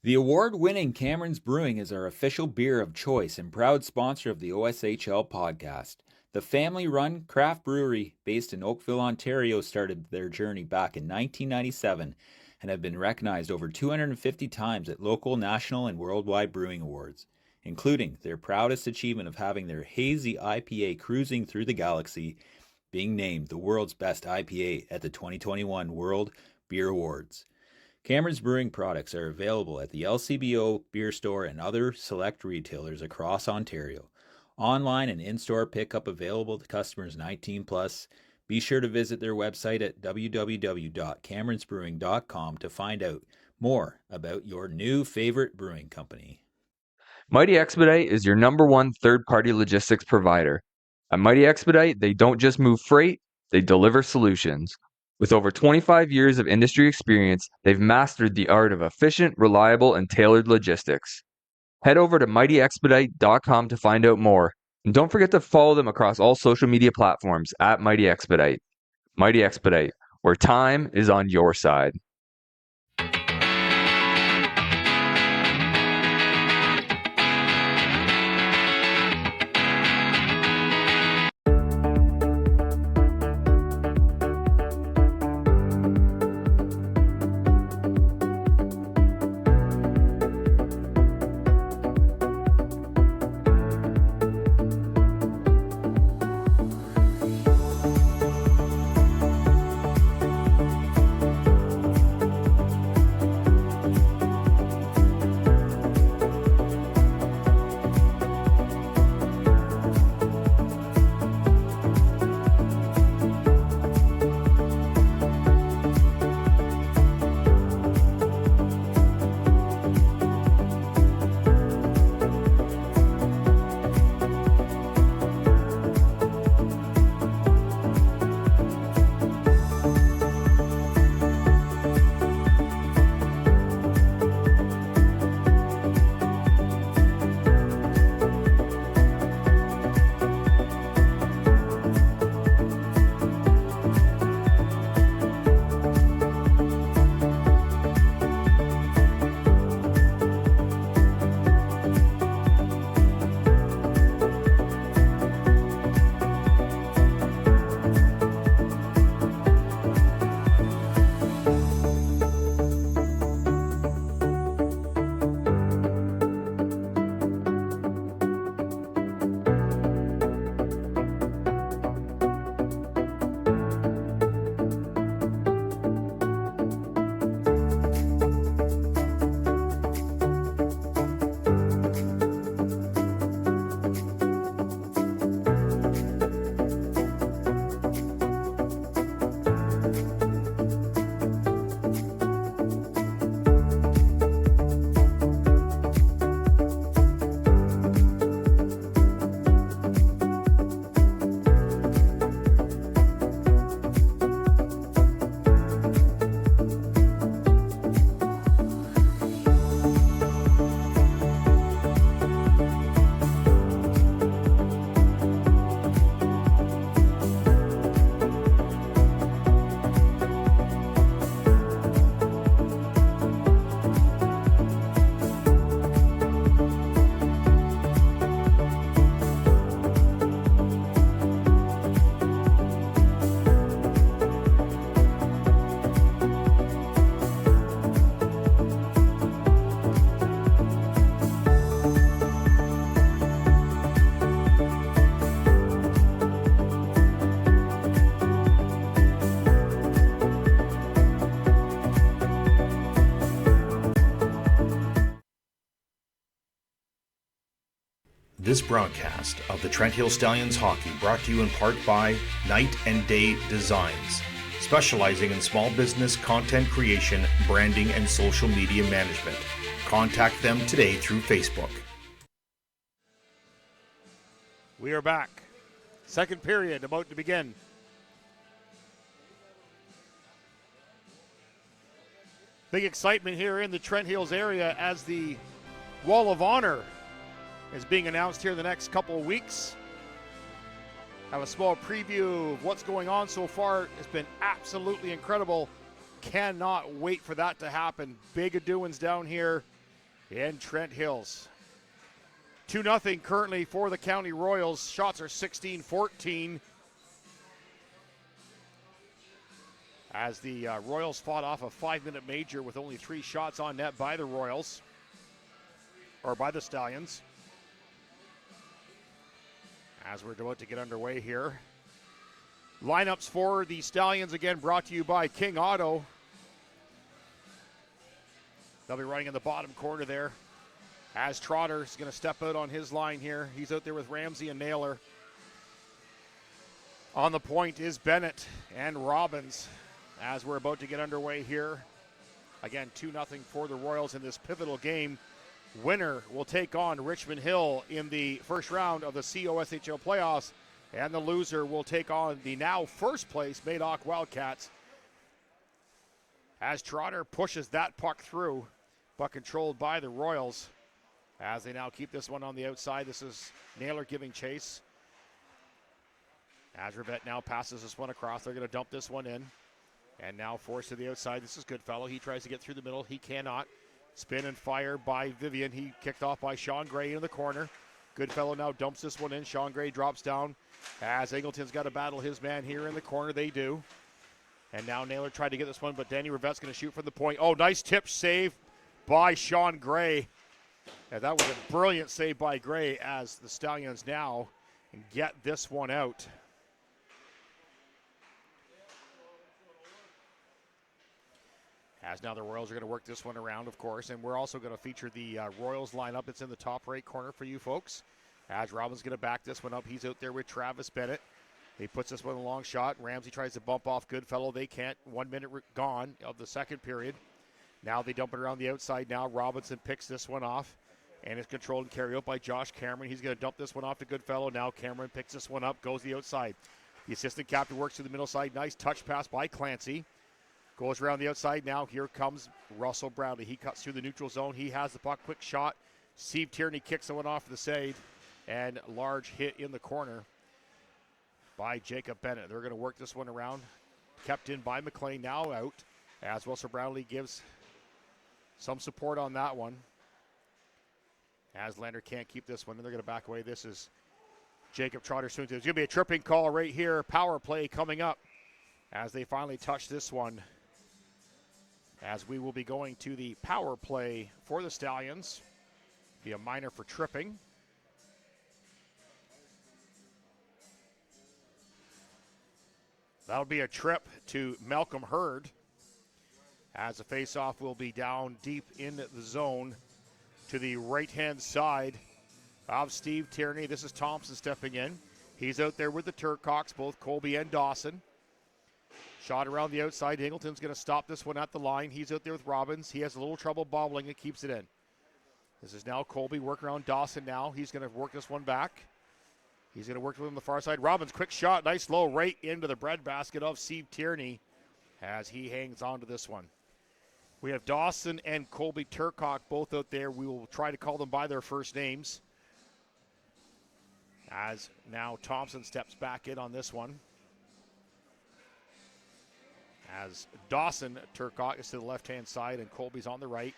The award-winning Cameron's Brewing is our official beer of choice and proud sponsor of the OSHL podcast. The family-run craft brewery based in Oakville, Ontario started their journey back in 1997 and have been recognized over 250 times at local, national, and worldwide brewing awards, including their proudest achievement of having their hazy IPA cruising through the galaxy being named the world's best IPA at the 2021 World Beer Awards. Cameron's Brewing products are available at the LCBO Beer Store and other select retailers across Ontario. Online and in-store pickup available to customers 19 plus. Be sure to visit their website at www.cameronsbrewing.com to find out more about your new favorite brewing company. Mighty Expedite is your number one third-party logistics provider. At Mighty Expedite, they don't just move freight, they deliver solutions. With over 25 years of industry experience, they've mastered the art of efficient, reliable, and tailored logistics. Head over to mightyexpedite.com to find out more. And don't forget to follow them across all social media platforms at Mighty Expedite. Mighty Expedite, where time is on your side. This broadcast of the Trent Hill Stallions hockey brought to you in part by Night and Day Designs, specializing in small business content creation, branding, and social media management. Contact them today through Facebook. We are back. Second period about to begin. Big excitement here in the Trent Hills area as the Wall of Honor is being announced here in the next couple of weeks. Have a small preview of what's going on so far. It's been absolutely incredible. Cannot wait for that to happen. Big doings down here in Trent Hills. 2-0 currently for the County Royals. Shots are 16-14. As the Royals fought off a 5-minute major with only 3 shots on net by the Royals, or by the Stallions. As we're about to get underway here. Lineups for the Stallions, again, brought to you by King Auto. They'll be running in the bottom corner there. As Trotter is going to step out on his line here. He's out there with Ramsey and Naylor. On the point is Bennett and Robbins as we're about to get underway here. Again, 2-0 for the Royals in this pivotal game. Winner will take on Richmond Hill in the first round of the COSHL playoffs, and the loser will take on the now first place Madoc Wildcats. As Trotter pushes that puck through, but controlled by the Royals. As they now keep this one on the outside, this is Naylor giving chase. As Rivette now passes this one across, they're going to dump this one in. And now forced to the outside, this is Goodfellow. He tries to get through the middle, he cannot. Spin and fire by Vivian. He kicked off by Sean Gray in the corner. Goodfellow now dumps this one in. Sean Gray drops down as Angleton's got to battle his man here in the corner. They do. And now Naylor tried to get this one, but Danny Rivette's going to shoot from the point. Oh, nice tip save by Sean Gray. And that was a brilliant save by Gray as the Stallions now get this one out. As now the Royals are going to work this one around, of course, and we're also going to feature the Royals lineup. It's in the top right corner for you folks. As Robbins going to back this one up. He's out there with Travis Bennett. He puts this one a long shot. Ramsey tries to bump off Goodfellow. They can't. 1 minute gone of the second period. Now they dump it around the outside now. Robinson picks this one off, and it's controlled and carried out by Josh Cameron. He's going to dump this one off to Goodfellow. Now Cameron picks this one up, goes the outside. The assistant captain works to the middle side. Nice touch pass by Clancy. Goes around the outside now. Here comes Russell Bradley. He cuts through the neutral zone. He has the puck. Quick shot. Steve Tierney kicks the one off the save. And large hit in the corner by Jacob Bennett. They're going to work this one around. Kept in by McLean. Now out. As Russell Bradley gives some support on that one. As Lander can't keep this one. And they're going to back away. This is Jacob Trotter soon. There's going to be a tripping call right here. Power play coming up as they finally touch this one. As we will be going to the power play for the Stallions. Be a minor for tripping. That'll be a trip to Malcolm Hurd. As the faceoff will be down deep in the zone to the right-hand side of Steve Tierney. This is Thompson stepping in. He's out there with the Turcocks, both Colby and Dawson. Shot around the outside. Ingleton's going to stop this one at the line. He's out there with Robbins. He has a little trouble bobbling and keeps it in. This is now Colby working around Dawson now. He's going to work this one back. He's going to work with him on the far side. Robbins, quick shot. Nice low right into the breadbasket of Steve Tierney as he hangs on to this one. We have Dawson and Colby Turcock both out there. We will try to call them by their first names. As now Thompson steps back in on this one. As Dawson Turcock is to the left-hand side and Colby's on the right.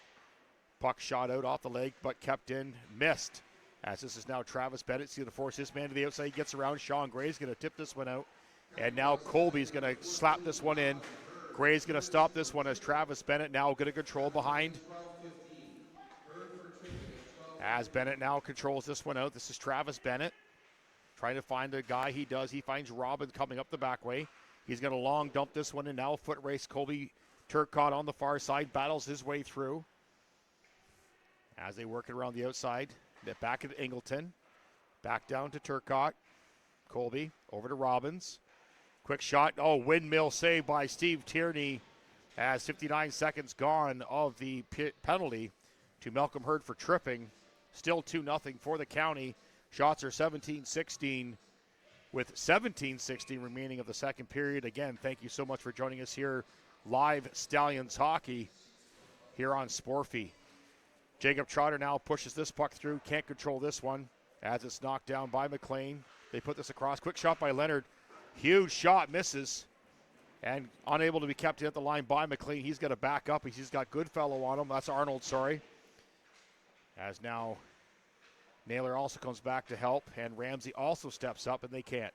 Puck shot out off the leg, but kept in, missed. As this is now Travis Bennett. He's going to force this man to the outside. He gets around. Sean Gray's going to tip this one out. And now Colby's going to slap this one in. Gray's going to stop this one as Travis Bennett now going to control behind. As Bennett now controls this one out. This is Travis Bennett trying to find a guy. He does. He finds Robin coming up the back way. He's going to long dump this one in. Now foot race. Colby Turcotte on the far side. Battles his way through. As they work it around the outside. Back at Ingleton. Back down to Turcotte. Colby over to Robbins. Quick shot. Oh, windmill save by Steve Tierney as 59 seconds gone of the penalty to Malcolm Hurd for tripping. Still 2-0 for the County. Shots are 17-16 with 17-16 remaining of the second period. Again, thank you so much for joining us here. Live Stallions hockey here on Sporfy. Jacob Trotter now pushes this puck through. Can't control this one as it's knocked down by McLean. They put this across. Quick shot by Leonard. Huge shot, misses. And unable to be kept at the line by McLean. He's got to back up. He's got Goodfellow on him. That's Arnold, sorry. As now Naylor also comes back to help, and Ramsey also steps up, and they can't.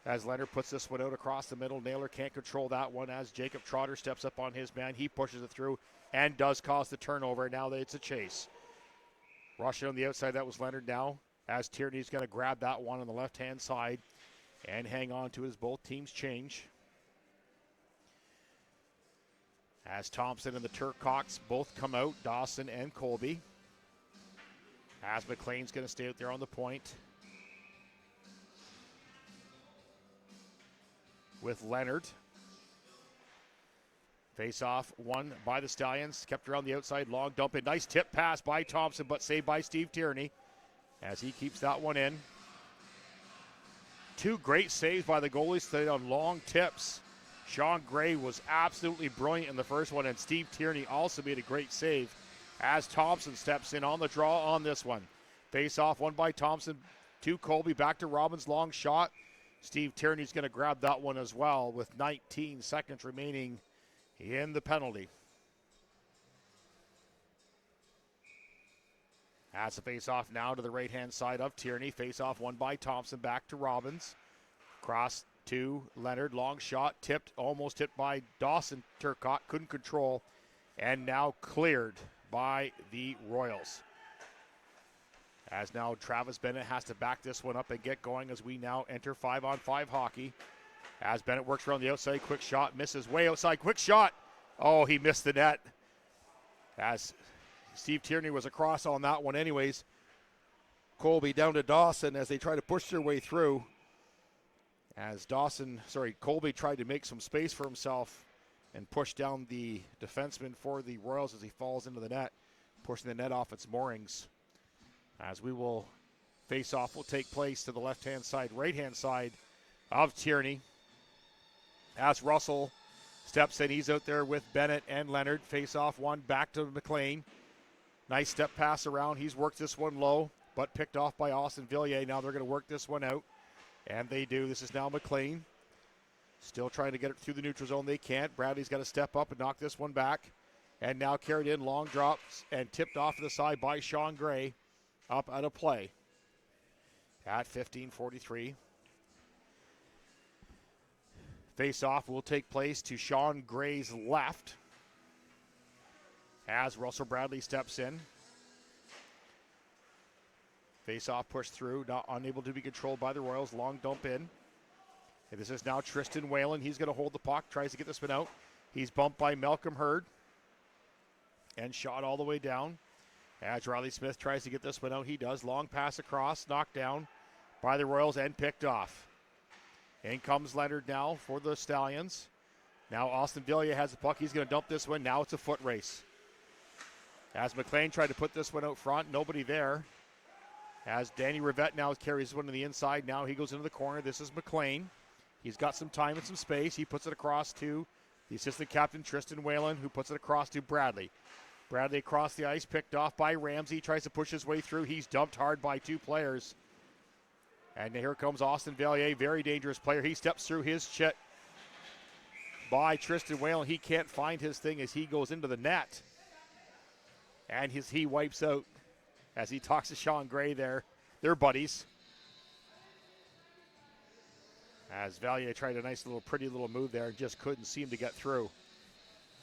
As Leonard puts this one out across the middle, Naylor can't control that one. As Jacob Trotter steps up on his man, he pushes it through and does cause the turnover. Now it's a chase. Rushing on the outside, that was Leonard now. As Tierney's going to grab that one on the left-hand side and hang on to it as both teams change. As Thompson and the Turcocks both come out, Dawson and Colby. As McLean's going to stay out there on the point with Leonard. Face off won by the Stallions. Kept around the outside, long dump in. Nice tip pass by Thompson, but saved by Steve Tierney as he keeps that one in. Two great saves by the goalies today on long tips. Sean Gray was absolutely brilliant in the first one, and Steve Tierney also made a great save as Thompson steps in on the draw on this one. Face off won by Thompson to Colby, back to Robbins, long shot. Steve Tierney's going to grab that one as well with 19 seconds remaining in the penalty. That's a face-off now to the right-hand side of Tierney. Face-off won by Thompson, back to Robbins. Cross to Leonard, long shot, tipped, almost hit by Dawson. Turcotte couldn't control, and now cleared by the Royals. As now Travis Bennett has to back this one up and get going as we now enter 5-on-5 hockey. As Bennett works around the outside, quick shot, misses way outside, quick shot. Oh, he missed the net. As Steve Tierney was across on that one anyways. Colby down to Dawson as they try to push their way through. As Colby tried to make some space for himself and push down the defenseman for the Royals as he falls into the net, pushing the net off its moorings. As we will face off will take place to the left-hand side, right-hand side of Tierney. As Russell steps in, he's out there with Bennett and Leonard. Face off one back to McLean. Nice step pass around. He's worked this one low, but picked off by Austin Villiers. Now they're going to work this one out, and they do. This is now McLean. Still trying to get it through the neutral zone. They can't. Bradley's got to step up and knock this one back. And now carried in, long drops, and tipped off to the side by Sean Gray. Up out of play at 15:43. Face-off will take place to Sean Gray's left as Russell Bradley steps in. Face-off pushed through, not unable to be controlled by the Royals. Long dump in. And this is now Tristan Whalen. He's going to hold the puck, tries to get this one out. He's bumped by Malcolm Hurd and shot all the way down. As Riley Smith tries to get this one out, he does. Long pass across, knocked down by the Royals and picked off. In comes Leonard now for the Stallions. Now Austin Villiers has the puck. He's going to dump this one. Now it's a foot race. As McLean tried to put this one out front, nobody there. As Danny Rivette now carries one to the inside. Now he goes into the corner. This is McLean. He's got some time and some space. He puts it across to the assistant captain, Tristan Whalen, who puts it across to Bradley. Bradley across the ice, picked off by Ramsey, tries to push his way through. He's dumped hard by two players. And here comes Austin Villiers, very dangerous player. He steps through his chit by Tristan Whalen. He can't find his thing as he goes into the net. And he wipes out as he talks to Sean Gray there. They're buddies. As Valier tried a nice little pretty little move there and just couldn't seem to get through.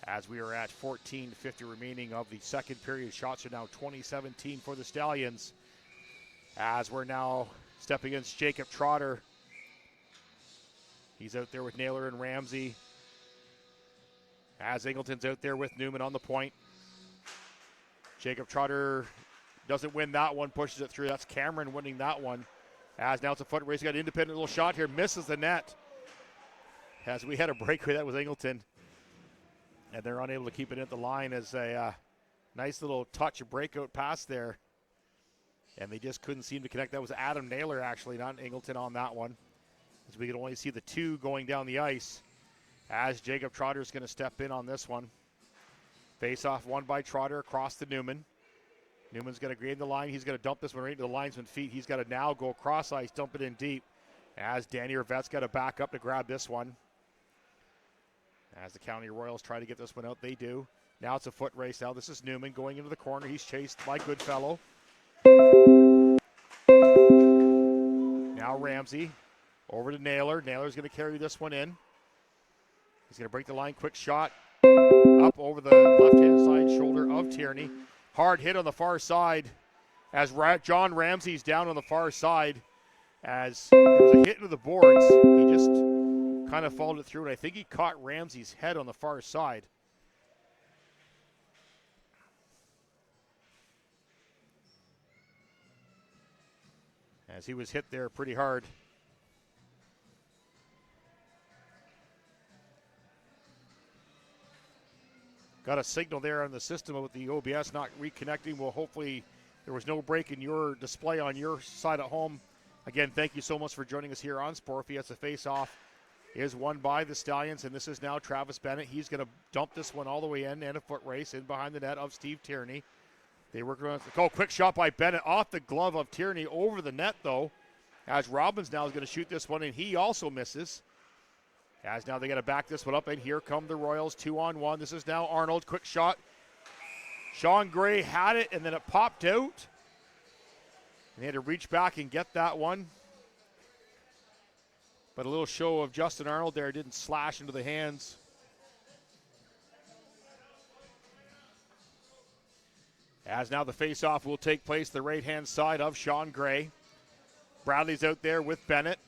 As we are at 14:50 remaining of the second period. Shots are now 20-17 for the Stallions. As we're now stepping against Jacob Trotter. He's out there with Naylor and Ramsey. As Ingleton's out there with Newman on the point. Jacob Trotter doesn't win that one, pushes it through. That's Cameron winning that one. As now it's a foot race. He got an independent little shot here, misses the net. As we had a breakaway, that was Ingleton. And they're unable to keep it at the line as a nice little touch, a breakout pass there. And they just couldn't seem to connect. That was Adam Naylor, actually, not Ingleton on that one. As we could only see the two going down the ice. As Jacob Trotter is going to step in on this one. Face-off won by Trotter across to Newman. Newman's going to gain the line. He's going to dump this one right into the linesman's feet. He's got to now go across ice, dump it in deep. As Danny Rivette's got to back up to grab this one. As the County Royals try to get this one out, they do. Now it's a foot race. Now this is Newman going into the corner. He's chased by Goodfellow. Now Ramsey over to Naylor. Naylor's going to carry this one in. He's going to break the line. Quick shot up over the left-hand side shoulder of Tierney. Hard hit on the far side as John Ramsey's down on the far side. As there was a hit into the boards, he just kind of followed it through, and I think he caught Ramsey's head on the far side. As he was hit there pretty hard. Got a signal there on the system with the OBS not reconnecting. Well, hopefully there was no break in your display on your side at home. Again, thank you so much for joining us here on Sportfy. As the face-off is won by the Stallions, and this is now Travis Bennett. He's going to dump this one all the way in, and a foot race in behind the net of Steve Tierney. They work around. Oh, quick shot by Bennett off the glove of Tierney over the net, though. As Robbins now is going to shoot this one, and he also misses. As now they got to back this one up, and here come the Royals 2-on-1. This is now Arnold. Quick shot. Sean Gray had it, and then it popped out. And they had to reach back and get that one. But a little show of Justin Arnold there didn't slash into the hands. As now the face-off will take place the right-hand side of Sean Gray. Bradley's out there with Bennett.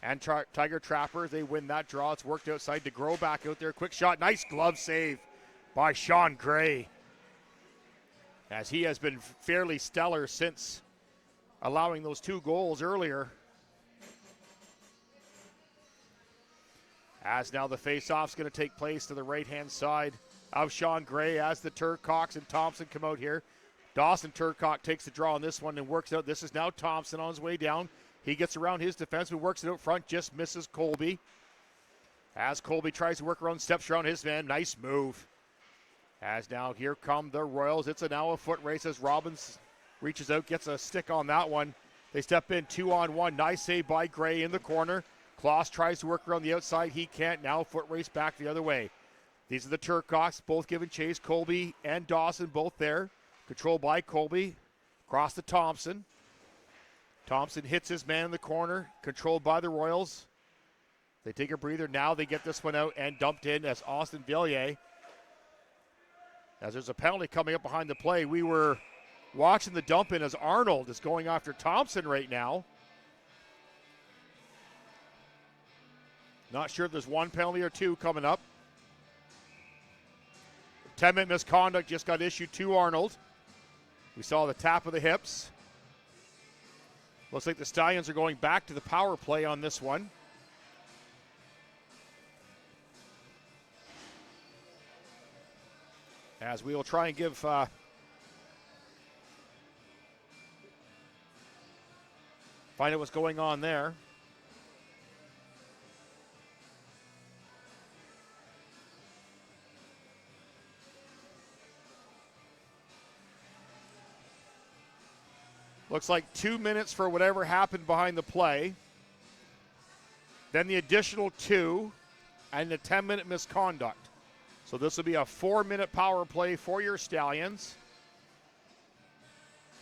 And Tiger Trapper, they win that draw. It's worked outside to Grow back out there. Quick shot, nice glove save by Sean Gray. As he has been fairly stellar since allowing those 2 goals earlier. As now the face-off's going to take place to the right-hand side of Sean Gray as the Turcox and Thompson come out here. Dawson Turcock takes the draw on this one and works out. This is now Thompson on his way down. He gets around his defenseman, works it out front, just misses Colby. As Colby tries to work around, steps around his man. Nice move. As now here come the Royals. It's now a foot race as Robbins reaches out, gets a stick on that one. They step in 2-on-1. Nice save by Gray in the corner. Kloss tries to work around the outside. He can't. Now foot race back the other way. These are the Turcocks, both giving chase. Colby and Dawson both there. Controlled by Colby. Across to Thompson. Thompson hits his man in the corner. Controlled by the Royals. They take a breather. Now they get this one out and dumped in as Austin Villiers. As there's a penalty coming up behind the play. We were watching the dump in as Arnold is going after Thompson right now. Not sure if there's 1 penalty or 2 coming up. 10-minute misconduct just got issued to Arnold. We saw the tap of the hips. Looks like the Stallions are going back to the power play on this one. As we will try and give find out what's going on there. Looks like 2 minutes for whatever happened behind the play. Then the additional 2 and the 10-minute misconduct. So this will be a 4-minute power play for your Stallions.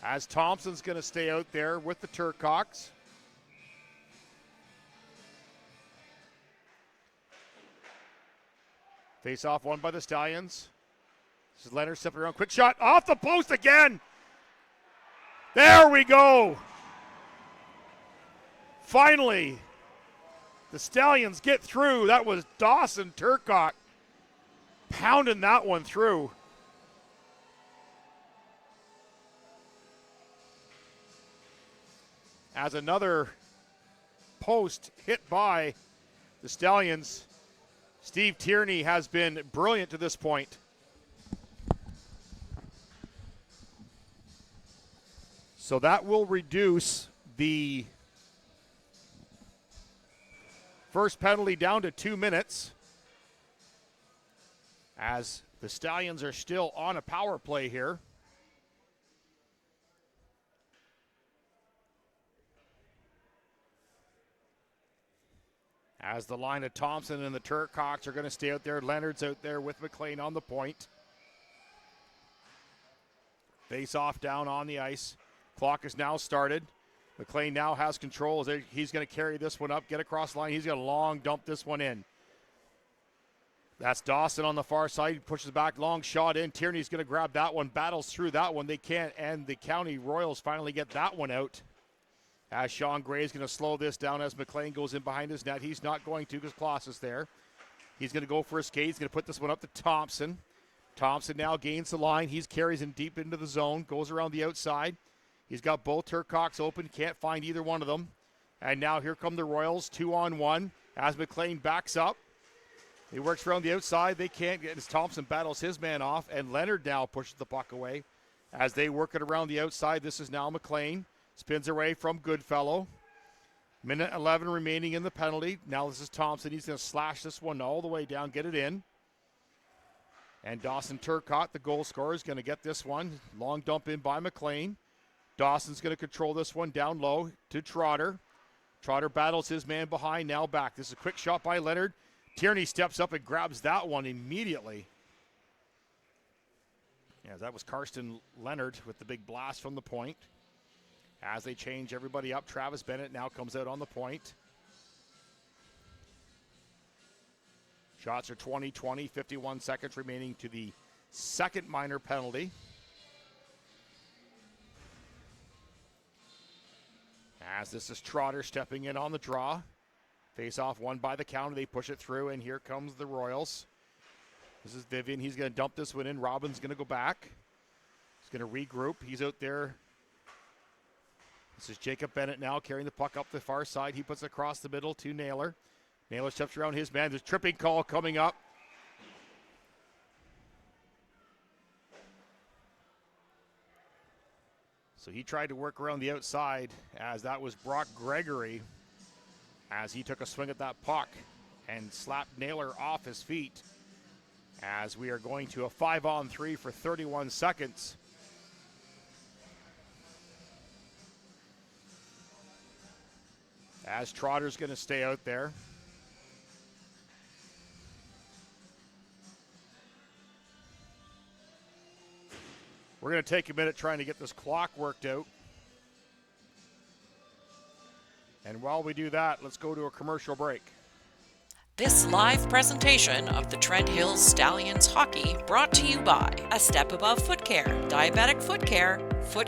As Thompson's going to stay out there with the Turcocks. Face-off won by the Stallions. This is Leonard stepping around. Quick shot off the post again. There we go. Finally, the Stallions get through. That was Dawson Turcock pounding that one through. As another post hit by the Stallions. Steve Tierney has been brilliant to this point. So that will reduce the first penalty down to 2 minutes. As the Stallions are still on a power play here. As the line of Thompson and the Turcocks are going to stay out there. Leonard's out there with McLean on the point. Face off down on the ice. Clock is now started. McLean now has control. He's going to carry this one up, get across the line. He's going to long dump this one in. That's Dawson on the far side. He pushes back, long shot in. Tierney's going to grab that one, battles through that one. They can't, and the County Royals finally get that one out. As Sean Gray is going to slow this down as McLean goes in behind his net. He's not going to because Klaus is there. He's going to go for a skate. He's going to put this one up to Thompson. Thompson now gains the line. He carries him deep into the zone, goes around the outside. He's got both Turcocks open, can't find either one of them. And now here come the Royals, 2-on-1, as McLean backs up. He works around the outside. They can't get as Thompson battles his man off, and Leonard now pushes the puck away. As they work it around the outside, this is now McLean. Spins away from Goodfellow. Minute 11 remaining in the penalty. Now this is Thompson. He's going to slash this one all the way down, get it in. And Dawson Turcotte, the goal scorer, is going to get this one. Long dump in by McLean. Dawson's going to control this one down low to Trotter. Trotter battles his man behind, now back. This is a quick shot by Leonard. Tierney steps up and grabs that one immediately. Yeah, that was Karsten Leonard with the big blast from the point. As they change everybody up, Travis Bennett now comes out on the point. Shots are 20-20, 51 seconds remaining to the second minor penalty. As this is Trotter stepping in on the draw. Face off won by the County. They push it through, and here comes the Royals. This is Vivian. He's going to dump this one in. Robin's going to go back. He's going to regroup. He's out there. This is Jacob Bennett now carrying the puck up the far side. He puts it across the middle to Naylor. Naylor steps around his man. There's a tripping call coming up. So he tried to work around the outside, as that was Brock Gregory, as he took a swing at that puck and slapped Naylor off his feet. As we are going to a 5-on-3 for 31 seconds. As Trotter's going to stay out there. We're going to take a minute trying to get this clock worked out. And while we do that, let's go to a commercial break. This live presentation of the Trent Hills Stallions hockey brought to you by A Step Above Foot Care, Diabetic Foot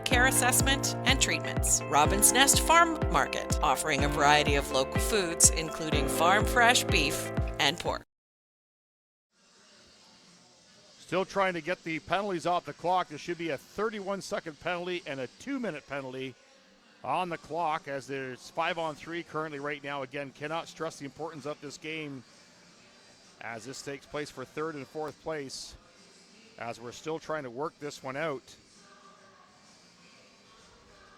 Care Assessment and Treatments, Robin's Nest Farm Market, offering a variety of local foods including farm fresh beef and pork. Still trying to get the penalties off the clock. There should be a 31-second penalty and a 2-minute penalty on the clock, as there's 5-on-3 currently right now. Again, cannot stress the importance of this game as this takes place for third and fourth place, as we're still trying to work this one out.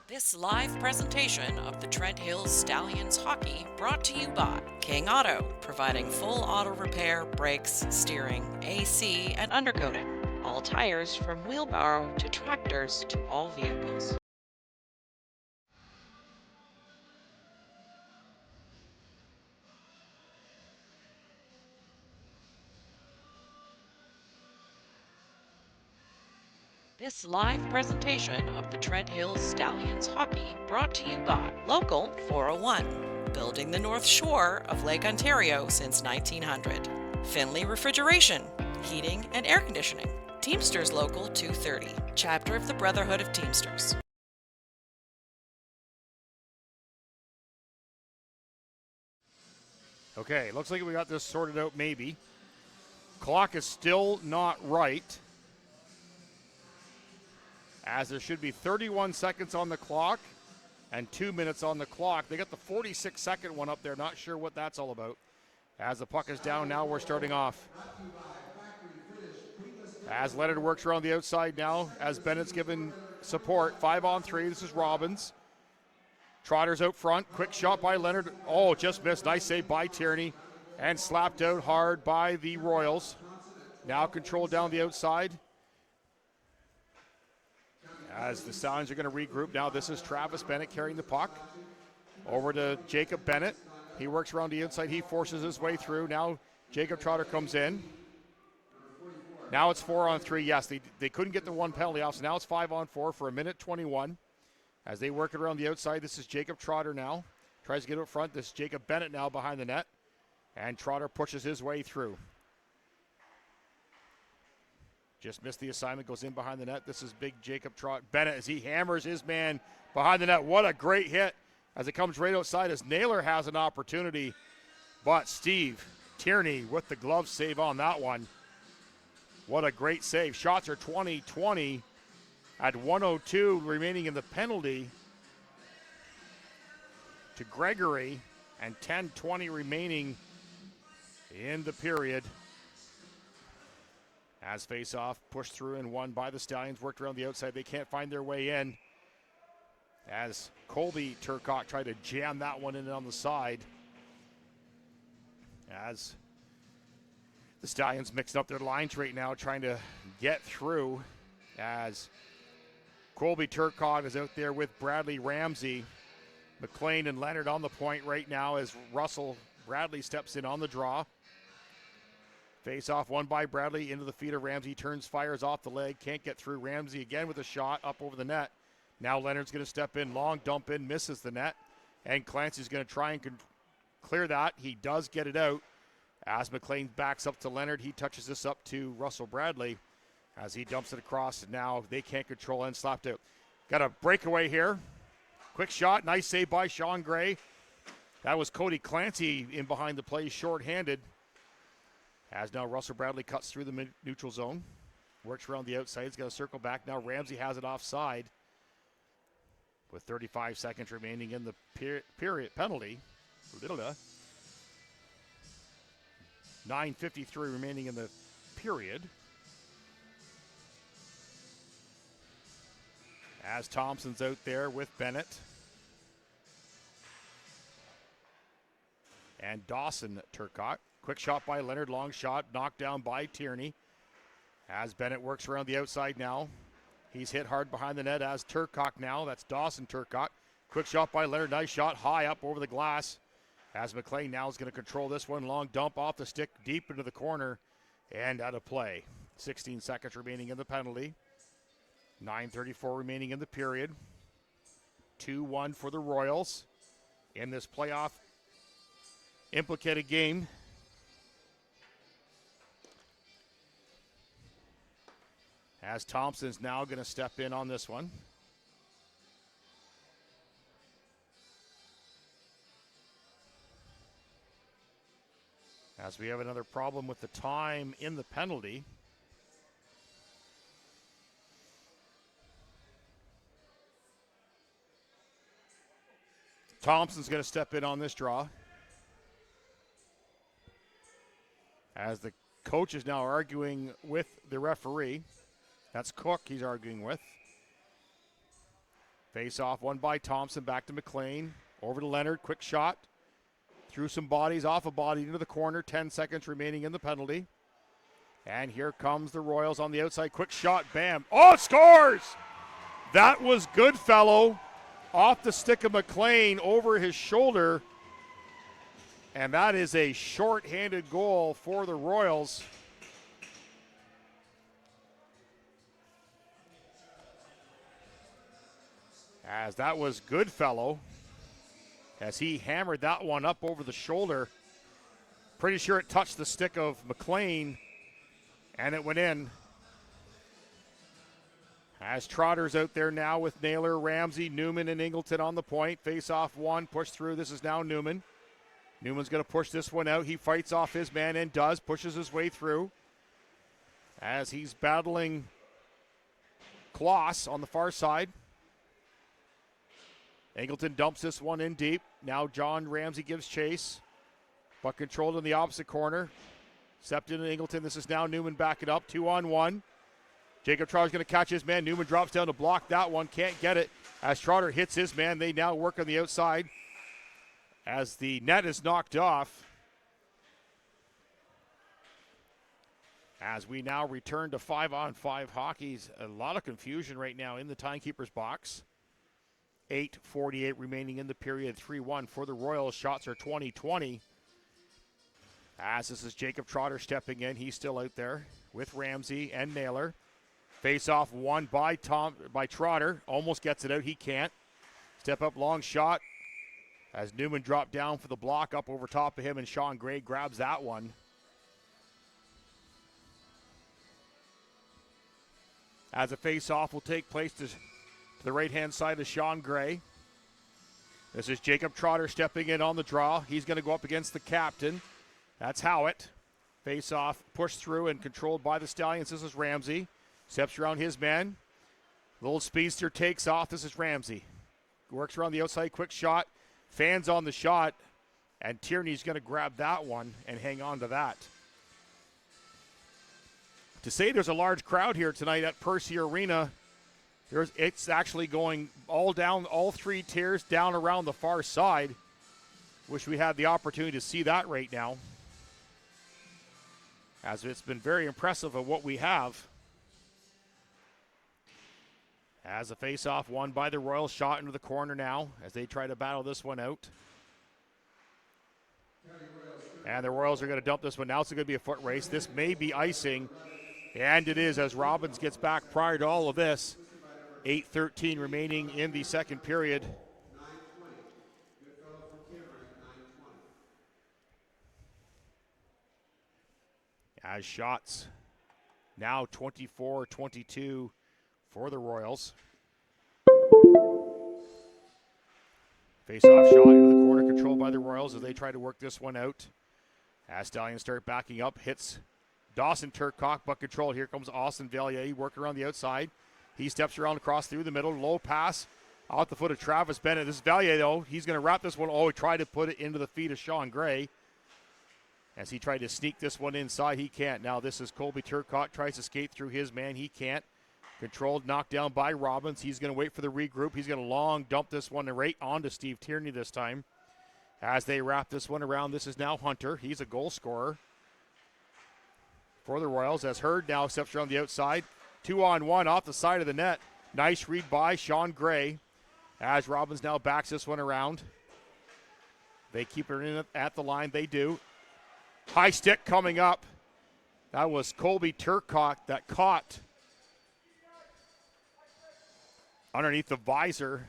This live presentation of the Trent Hills Stallions hockey brought to you by King Auto, providing full auto repair, brakes, steering, AC, and undercoating. All tires from wheelbarrow to tractors to all vehicles. This live presentation of the Trent Hills Stallions hockey brought to you by Local 401, building the North Shore of Lake Ontario since 1900. Finley Refrigeration, heating and air conditioning. Teamsters Local 230, chapter of the Brotherhood of Teamsters. Okay, looks like we got this sorted out maybe. Clock is still not right, as there should be 31 seconds on the clock and 2 minutes on the clock. They got the 46-second one up there. Not sure what that's all about. As the puck is down, now we're starting off. As Leonard works around the outside now, as Bennett's given support. 5-on-3, this is Robbins. Trotter's out front, quick shot by Leonard. Oh, just missed, nice save by Tierney. And slapped out hard by the Royals. Now controlled down the outside. As the Stallions are going to regroup. Now this is Travis Bennett carrying the puck. Over to Jacob Bennett. He works around the inside. He forces his way through. Now Jacob Trotter comes in. Now it's 4-on-3. Yes, they couldn't get the one penalty off, so now it's 5-on-4 for a minute 21. As they work it around the outside, this is Jacob Trotter now. Tries to get up front. This is Jacob Bennett now behind the net. And Trotter pushes his way through. Just missed the assignment, goes in behind the net. This is big Jacob Bennett as he hammers his man behind the net. What a great hit as it comes right outside as Naylor has an opportunity. But Steve Tierney with the glove save on that one. What a great save. Shots are 20-20 at 1:02 remaining in the penalty to Gregory and 10:20 remaining in the period. As face-off pushed through and won by the Stallions, worked around the outside. They can't find their way in. As Colby Turcotte tried to jam that one in on the side. As the Stallions mixed up their lines right now, trying to get through. As Colby Turcotte is out there with Bradley Ramsey. McLean and Leonard on the point right now as Russell Bradley steps in on the draw. Face-off won by Bradley into the feet of Ramsey. Turns, fires off the leg. Can't get through. Ramsey again with a shot up over the net. Now Leonard's going to step in. Long dump in. Misses the net. And Clancy's going to try and clear that. He does get it out. As McLean backs up to Leonard, he touches this up to Russell Bradley. As he dumps it across. Now they can't control and slapped out. Got a breakaway here. Quick shot. Nice save by Sean Gray. That was Cody Clancy in behind the play, short-handed. As now Russell Bradley cuts through the neutral zone. Works around the outside. He's got to circle back. Now Ramsey has it offside. With 35 seconds remaining in the period penalty. 9:53 remaining in the period. As Thompson's out there with Bennett. And Dawson Turcotte. Quick shot by Leonard, long shot, knocked down by Tierney. As Bennett works around the outside now. He's hit hard behind the net as Turcotte now. That's Dawson Turcotte. Quick shot by Leonard, nice shot, high up over the glass. As McLean now is going to control this one. Long dump off the stick, deep into the corner, and out of play. 16 seconds remaining in the penalty. 9:34 remaining in the period. 2-1 for the Royals in this playoff implicated game. As Thompson's now going to step in on this one. As we have another problem with the time in the penalty. Thompson's going to step in on this draw. As the coach is now arguing with the referee. That's Cook he's arguing with. Face-off won by Thompson. Back to McLean. Over to Leonard. Quick shot. Through some bodies. Off a body into the corner. 10 seconds remaining in the penalty. And here comes the Royals on the outside. Quick shot. Bam. Oh, scores! That was Goodfellow. Off the stick of McLean over his shoulder. And that is a short-handed goal for the Royals. As that was Goodfellow, as he hammered that one up over the shoulder. Pretty sure it touched the stick of McLean, and it went in. As Trotter's out there now with Naylor, Ramsey, Newman, and Ingleton on the point. Face-off one, push through. This is now Newman. Newman's going to push this one out. He fights off his man and does, pushes his way through. As he's battling Kloss on the far side. Ingleton dumps this one in deep. Now John Ramsey gives chase, but controlled in the opposite corner. Stepped into Ingleton. This is now Newman backing up. 2-on-1. Jacob Trotter's going to catch his man. Newman drops down to block that one. Can't get it. As Trotter hits his man, they now work on the outside. As the net is knocked off. As we now return to 5-on-5 hockey. A lot of confusion right now in the timekeeper's box. 8:48 remaining in the period. 3-1 for the Royals. Shots are 20-20. As this is Jacob Trotter stepping in. He's still out there with Ramsey and Naylor. Face-off won by Trotter. Almost gets it out. He can't. Step up, long shot. As Newman dropped down for the block up over top of him, and Sean Gray grabs that one. As a face-off will take place to the right-hand side of Sean Gray. This is Jacob Trotter stepping in on the draw. He's going to go up against the captain. That's Howitt. Face-off pushed through and controlled by the Stallions. This is Ramsey. Steps around his man. Little speedster takes off. This is Ramsey. Works around the outside, quick shot. Fans on the shot. And Tierney's going to grab that one and hang on to that. To say there's a large crowd here tonight at Percy Arena, it's actually going all down, all three tiers, down around the far side. Wish we had the opportunity to see that right now, as it's been very impressive of what we have. As a face-off won by the Royals, shot into the corner now as they try to battle this one out. And the Royals are going to dump this one. Now it's going to be a foot race. This may be icing, and it is, as Robbins gets back prior to all of this. 8:13 remaining in the second period. As shots now 24-22 for the Royals. Face-off shot into the corner, controlled by the Royals as they try to work this one out. As Stallions start backing up, hits Dawson Turcock, but control. Here comes Austin Valier, working around the outside. He steps around across through the middle, low pass out the foot of Travis Bennett. This is Valier, though. He's going to wrap this one. Oh, he tried to put it into the feet of Sean Gray. As he tried to sneak this one inside, he can't. Now this is Colby Turcock, tries to skate through his man. He can't. Controlled, knocked down by Robbins. He's going to wait for the regroup. He's going to long dump this one right onto Steve Tierney this time. As they wrap this one around, this is now Hunter. He's a goal scorer for the Royals. As Hurd now steps around the outside. 2-on-1 off the side of the net. Nice read by Sean Gray. As Robbins now backs this one around. They keep her in at the line. They do. High stick coming up. That was Colby Turcock that caught underneath the visor,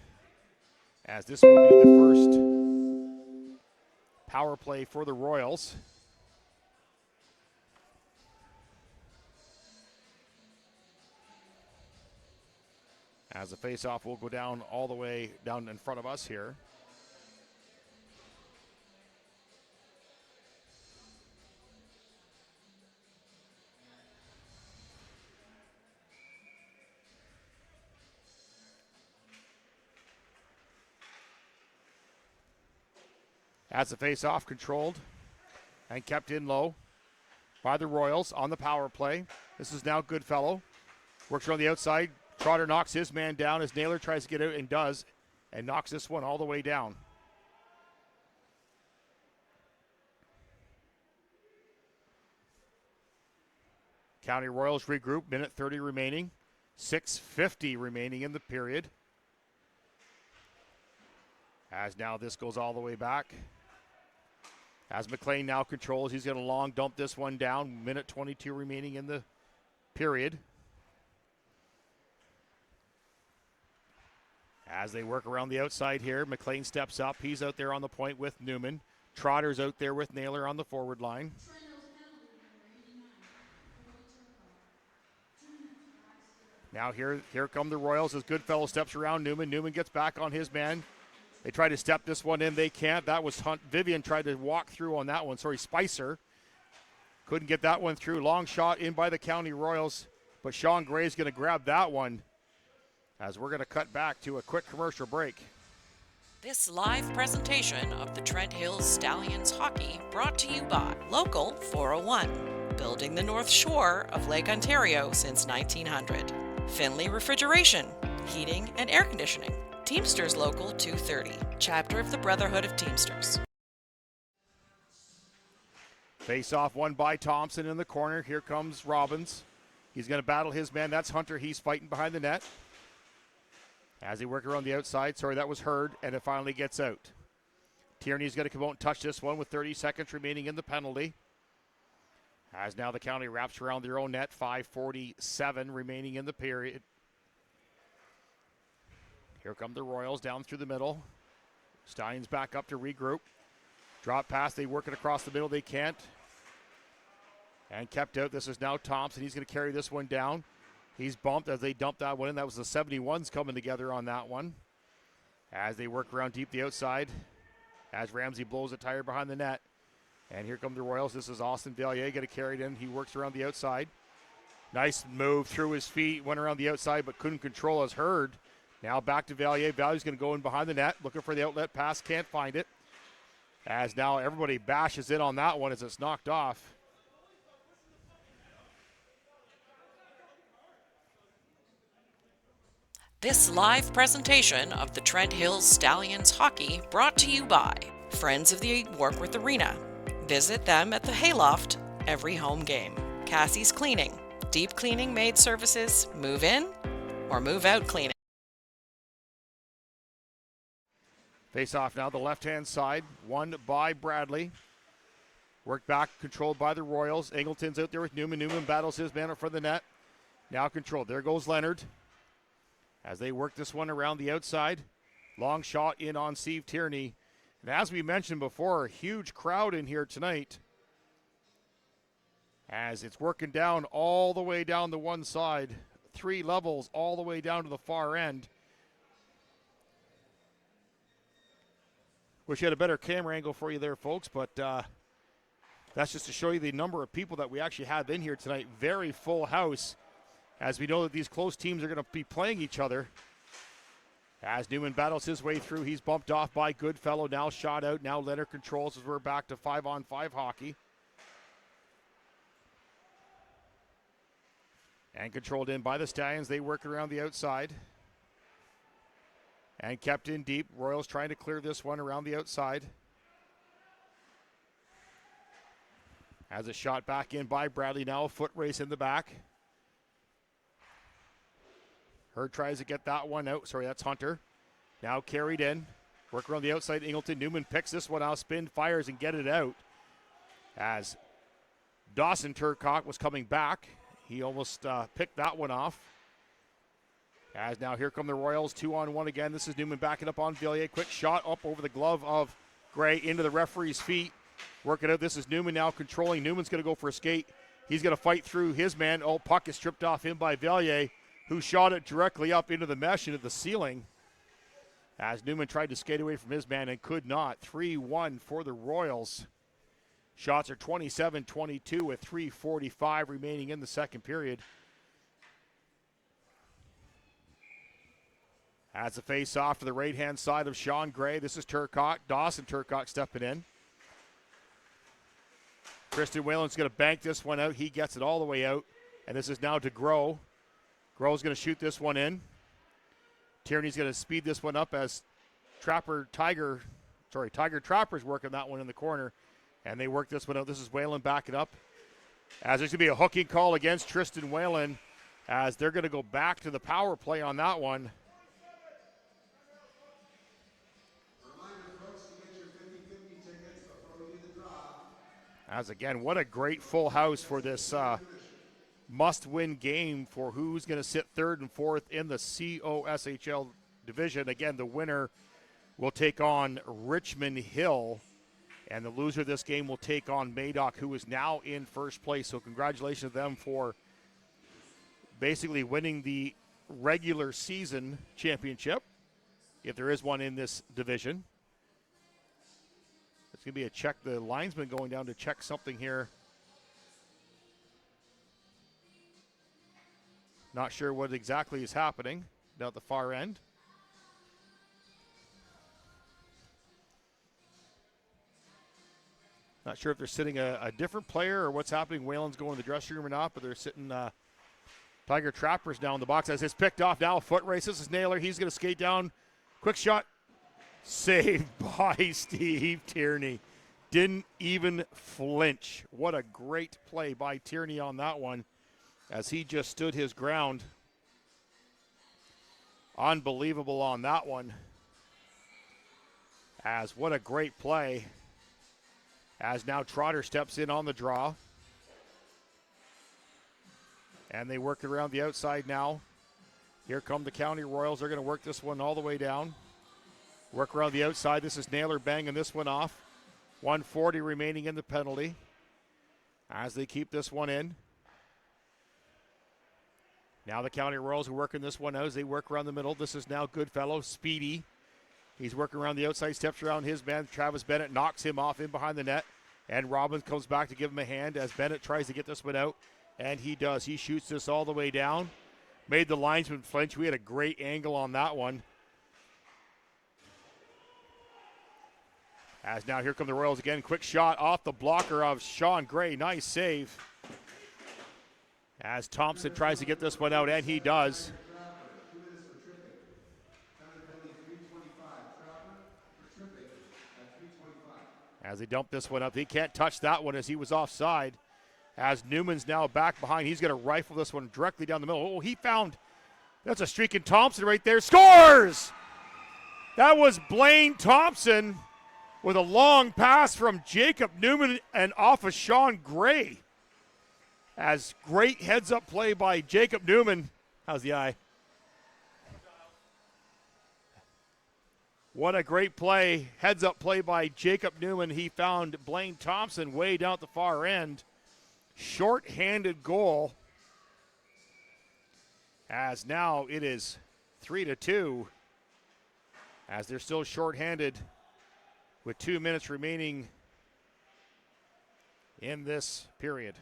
as this will be the first power play for the Royals. As the face-off will go down all the way down in front of us here. As the face-off controlled and kept in low by the Royals on the power play. This is now Goodfellow. Works around the outside. Trotter knocks his man down as Naylor tries to get out and does, and knocks this one all the way down. County Royals regroup, minute 30 remaining. 6:50 remaining in the period. As now this goes all the way back. As McLean now controls, he's going to long dump this one down. Minute 22 remaining in the period. As they work around the outside here, McLean steps up. He's out there on the point with Newman. Trotter's out there with Naylor on the forward line. Now here come the Royals as Goodfellow steps around Newman. Newman gets back on his man. They try to step this one in. They can't. That was Hunt. Vivian tried to walk through on that one. Sorry, Spicer. Couldn't get that one through. Long shot in by the County Royals. But Sean Gray's going to grab that one, as we're going to cut back to a quick commercial break. This live presentation of the Trent Hills Stallions hockey brought to you by Local 401, building the North Shore of Lake Ontario since 1900. Finley Refrigeration, heating and air conditioning. Teamsters Local 230, chapter of the Brotherhood of Teamsters. Face-off won by Thompson in the corner. Here comes Robbins. He's going to battle his man. That's Hunter. He's fighting behind the net. As they work around the outside, that was Hurd, and it finally gets out. Tierney's going to come out and touch this one with 30 seconds remaining in the penalty. As now the county wraps around their own net, 5:47 remaining in the period. Here come the Royals down through the middle. Stallions back up to regroup. Drop pass, they work it across the middle, they can't. And kept out, this is now Thompson, he's going to carry this one down. He's bumped as they dump that one in. That was the 71s coming together on that one. As they work around deep the outside. As Ramsey blows a tire behind the net. And here come the Royals. This is Austin Valier going to carry it in. He works around the outside. Nice move through his feet. Went around the outside but couldn't control as Hurd. Now back to Valier. Valier's going to go in behind the net. Looking for the outlet pass. Can't find it. As now everybody bashes in on that one as it's knocked off. This live presentation of the Trent Hills Stallions hockey brought to you by Friends of the Warkworth Arena. Visit them at the Hayloft every home game. Cassie's Cleaning, deep cleaning maid services, move in or move out cleaning. Face off now the left-hand side, won by Bradley. Worked back, controlled by the Royals. Angleton's out there with Newman. Newman battles his man up for the net. Now controlled. There goes Leonard. As they work this one around the outside. Long shot in on Steve Tierney. And as we mentioned before, a huge crowd in here tonight. As it's working down all the way down the one side. 3 levels all the way down to the far end. Wish you had a better camera angle for you there, folks, but that's just to show you the number of people that we actually have in here tonight. Very full house. As we know that these close teams are going to be playing each other. As Newman battles his way through, he's bumped off by Goodfellow. Now shot out. Now Leonard controls as we're back to 5-on-5 hockey. And controlled in by the Stallions. They work around the outside. And kept in deep. Royals trying to clear this one around the outside. As a shot back in by Bradley. Now a foot race in the back. Hurd tries to get that one out. Sorry, that's Hunter. Now carried in. Work around the outside. Ingleton. Newman picks this one out. Spin, fires, and get it out. As Dawson Turcotte was coming back. He almost picked that one off. As now here come the Royals. 2-on-1 again. This is Newman backing up on Villiers. Quick shot up over the glove of Gray into the referee's feet. Working out. This is Newman now controlling. Newman's going to go for a skate. He's going to fight through his man. Oh, puck is stripped off him by Villiers, who shot it directly up into the mesh, into the ceiling. As Newman tried to skate away from his man and could not. 3-1 for the Royals. Shots are 27-22 with 3:45 remaining in the second period. As a face-off to the right-hand side of Sean Gray. This is Turcotte. Dawson Turcotte stepping in. Tristan Whalen's going to bank this one out. He gets it all the way out. And this is now to Groh. Groh's going to shoot this one in. Tierney's going to speed this one up as Tiger Trapper's working that one in the corner. And they work this one out. This is Whalen backing up. As there's going to be a hooking call against Tristan Whalen as they're going to go back to the power play on that one. As again, what a great full house for this must-win game for who's going to sit third and fourth in the COSHL division. Again, the winner will take on Richmond Hill, and the loser of this game will take on Madoc, who is now in first place. So congratulations to them for basically winning the regular season championship, if there is one in this division. It's going to be a check. The linesman going down to check something here. Not sure what exactly is happening down at the far end. Not sure if they're sitting a different player or what's happening. Whalen's going to the dressing room or not, but they're sitting Tiger Trappers down in the box as it's picked off now. A foot race. This is Naylor. He's going to skate down. Quick shot. Saved by Steve Tierney. Didn't even flinch. What a great play by Tierney on that one as he just stood his ground. Unbelievable on that one. As what a great play. As now Trotter steps in on the draw. And they work it around the outside now. Here come the County Royals. They're going to work this one all the way down. Work around the outside. This is Naylor banging this one off. 140 remaining in the penalty. As they keep this one in. Now the County Royals are working this one out as they work around the middle. This is now Goodfellow, Speedy. He's working around the outside, steps around his man. Travis Bennett knocks him off in behind the net. And Robbins comes back to give him a hand as Bennett tries to get this one out. And he does. He shoots this all the way down. Made the linesman flinch. We had a great angle on that one. As now here come the Royals again. Quick shot off the blocker of Sean Gray. Nice save. As Thompson tries to get this one out, and he does. As they dump this one up. He can't touch that one as he was offside. As Newman's now back behind. He's going to rifle this one directly down the middle. Oh, he found, that's a streaking Thompson right there. Scores! That was Blaine Thompson with a long pass from Jacob Newman and off of Sean Gray. As great heads-up play by Jacob Newman. How's the eye? What a great play. Heads-up play by Jacob Newman. He found Blaine Thompson way down at the far end. Short-handed goal. As now it is 3-2. As they're still short-handed with 2 minutes remaining in this period.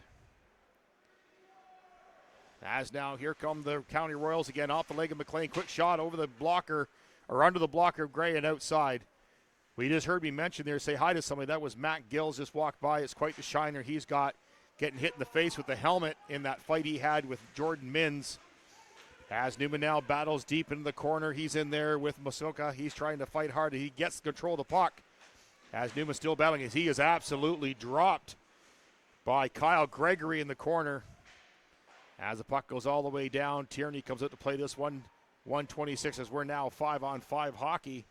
As now here come the County Royals again off the leg of McLean. Quick shot over the blocker, or under the blocker of Gray and outside. We just heard me mention there, say hi to somebody. That was Matt Gills just walked by. It's quite the shiner he's got, getting hit in the face with the helmet in that fight he had with Jordan Mins. As Newman now battles deep into the corner. He's in there with Masoka. He's trying to fight hard. He gets control of the puck. As Newman still battling as he is absolutely dropped by Kyle Gregory in the corner. As the puck goes all the way down, Tierney comes out to play this one. 126 as we're now 5-on-5 hockey.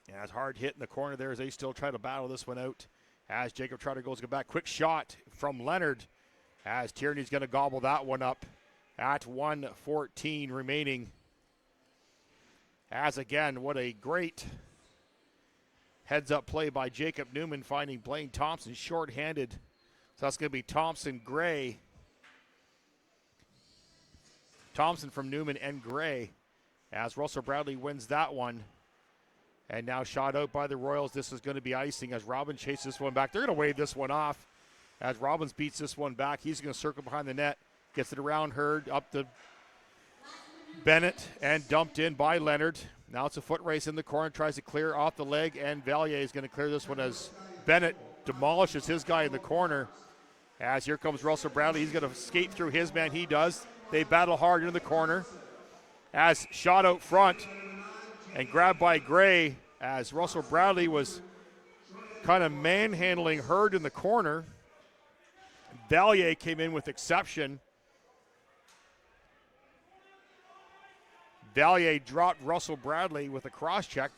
And as hard hit in the corner there as they still try to battle this one out. As Jacob Trotter goes back. Quick shot from Leonard. As Tierney's going to gobble that one up at 1:14 remaining. As again, what a great heads-up play by Jacob Newman finding Blaine Thompson short-handed. So that's going to be Thompson, Gray. Thompson from Newman and Gray as Russell Bradley wins that one. And now shot out by the Royals. This is going to be icing as Robbins chases this one back. They're going to wave this one off as Robbins beats this one back. He's going to circle behind the net, gets it around Hurd, up to Bennett, and dumped in by Leonard. Now it's a foot race in the corner, tries to clear off the leg, and Valier is going to clear this one as Bennett demolishes his guy in the corner. As here comes Russell Bradley. He's going to skate through his man. He does. They battle hard in the corner. As shot out front and grabbed by Gray as Russell Bradley was kind of manhandling Hurd in the corner. Valier came in with exception. Valier dropped Russell Bradley with a cross check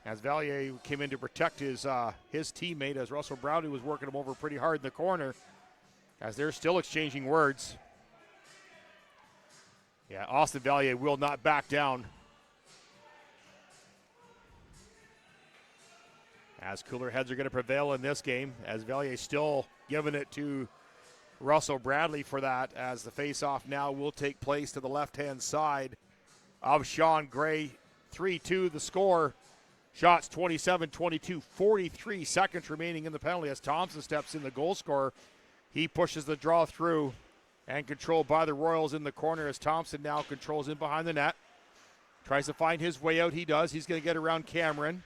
as Valier came in to protect his teammate as Russell Bradley was working him over pretty hard in the corner as they're still exchanging words. Yeah, Austin Valier will not back down. As cooler heads are going to prevail in this game as Valier still giving it to Russell Bradley for that as the face-off now will take place to the left-hand side of Sean Gray. 3-2 the score. Shots 27-22, 43 seconds remaining in the penalty as Thompson steps in, the goal scorer. He pushes the draw through and controlled by the Royals in the corner as Thompson now controls in behind the net. Tries to find his way out. He does. He's going to get around Cameron.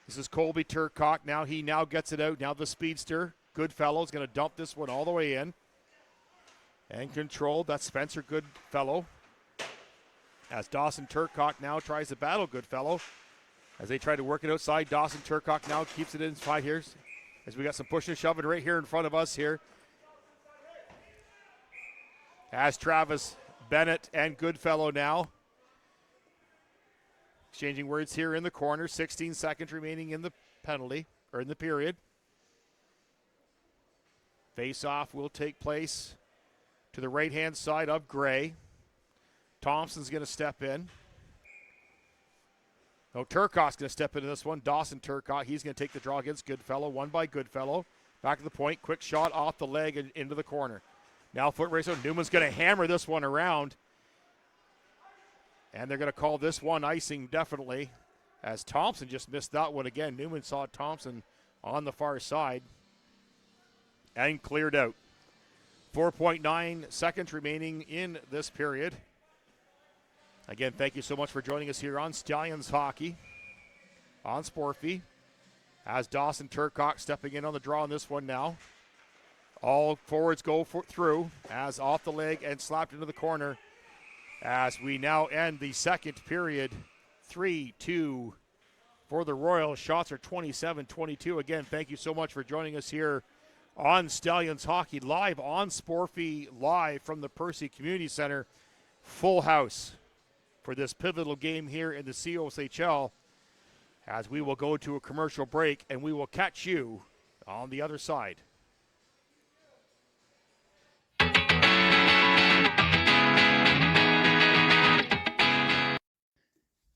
This is Colby Turcock. Now he gets it out. Now the speedster. Goodfellow is going to dump this one all the way in. And controlled. That's Spencer Goodfellow. As Dawson Turcock now tries to battle Goodfellow. As they try to work it outside, Dawson Turcock now keeps it inside here. As we got some pushing and shoving right here in front of us here. As Travis Bennett and Goodfellow now. Exchanging words here in the corner. 16 seconds remaining in the penalty, or in the period. Face-off will take place to the right-hand side of Gray. Thompson's going to step in. No, Turcott's going to step into this one. Dawson Turcott, he's going to take the draw against Goodfellow. One by Goodfellow. Back to the point. Quick shot off the leg and into the corner. Now foot race. Newman's going to hammer this one around. And they're going to call this one icing definitely, as Thompson just missed that one again. Newman saw Thompson on the far side and cleared out. 4.9 seconds remaining in this period. Again, thank you so much for joining us here on Stallions Hockey on Sportfy. As Dawson Turcock stepping in on the draw on this one now. All forwards go through as off the leg and slapped into the corner. As we now end the second period, 3-2 for the Royals. Shots are 27-22. Again, thank you so much for joining us here on Stallions Hockey, live on Sportfy, live from the Percy Community Center. Full house for this pivotal game here in the COSHL, as we will go to a commercial break and we will catch you on the other side.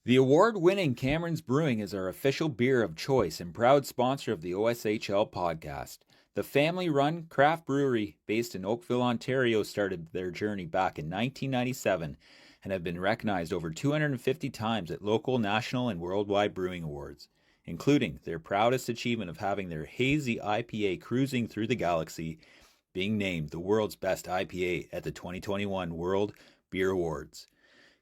The award-winning Cameron's Brewing is our official beer of choice and proud sponsor of the OSHL podcast. The family-run craft brewery based in Oakville, Ontario started their journey back in 1997 and have been recognized over 250 times at local, national, and worldwide brewing awards, including their proudest achievement of having their hazy IPA cruising through the galaxy being named the world's best IPA at the 2021 World Beer Awards.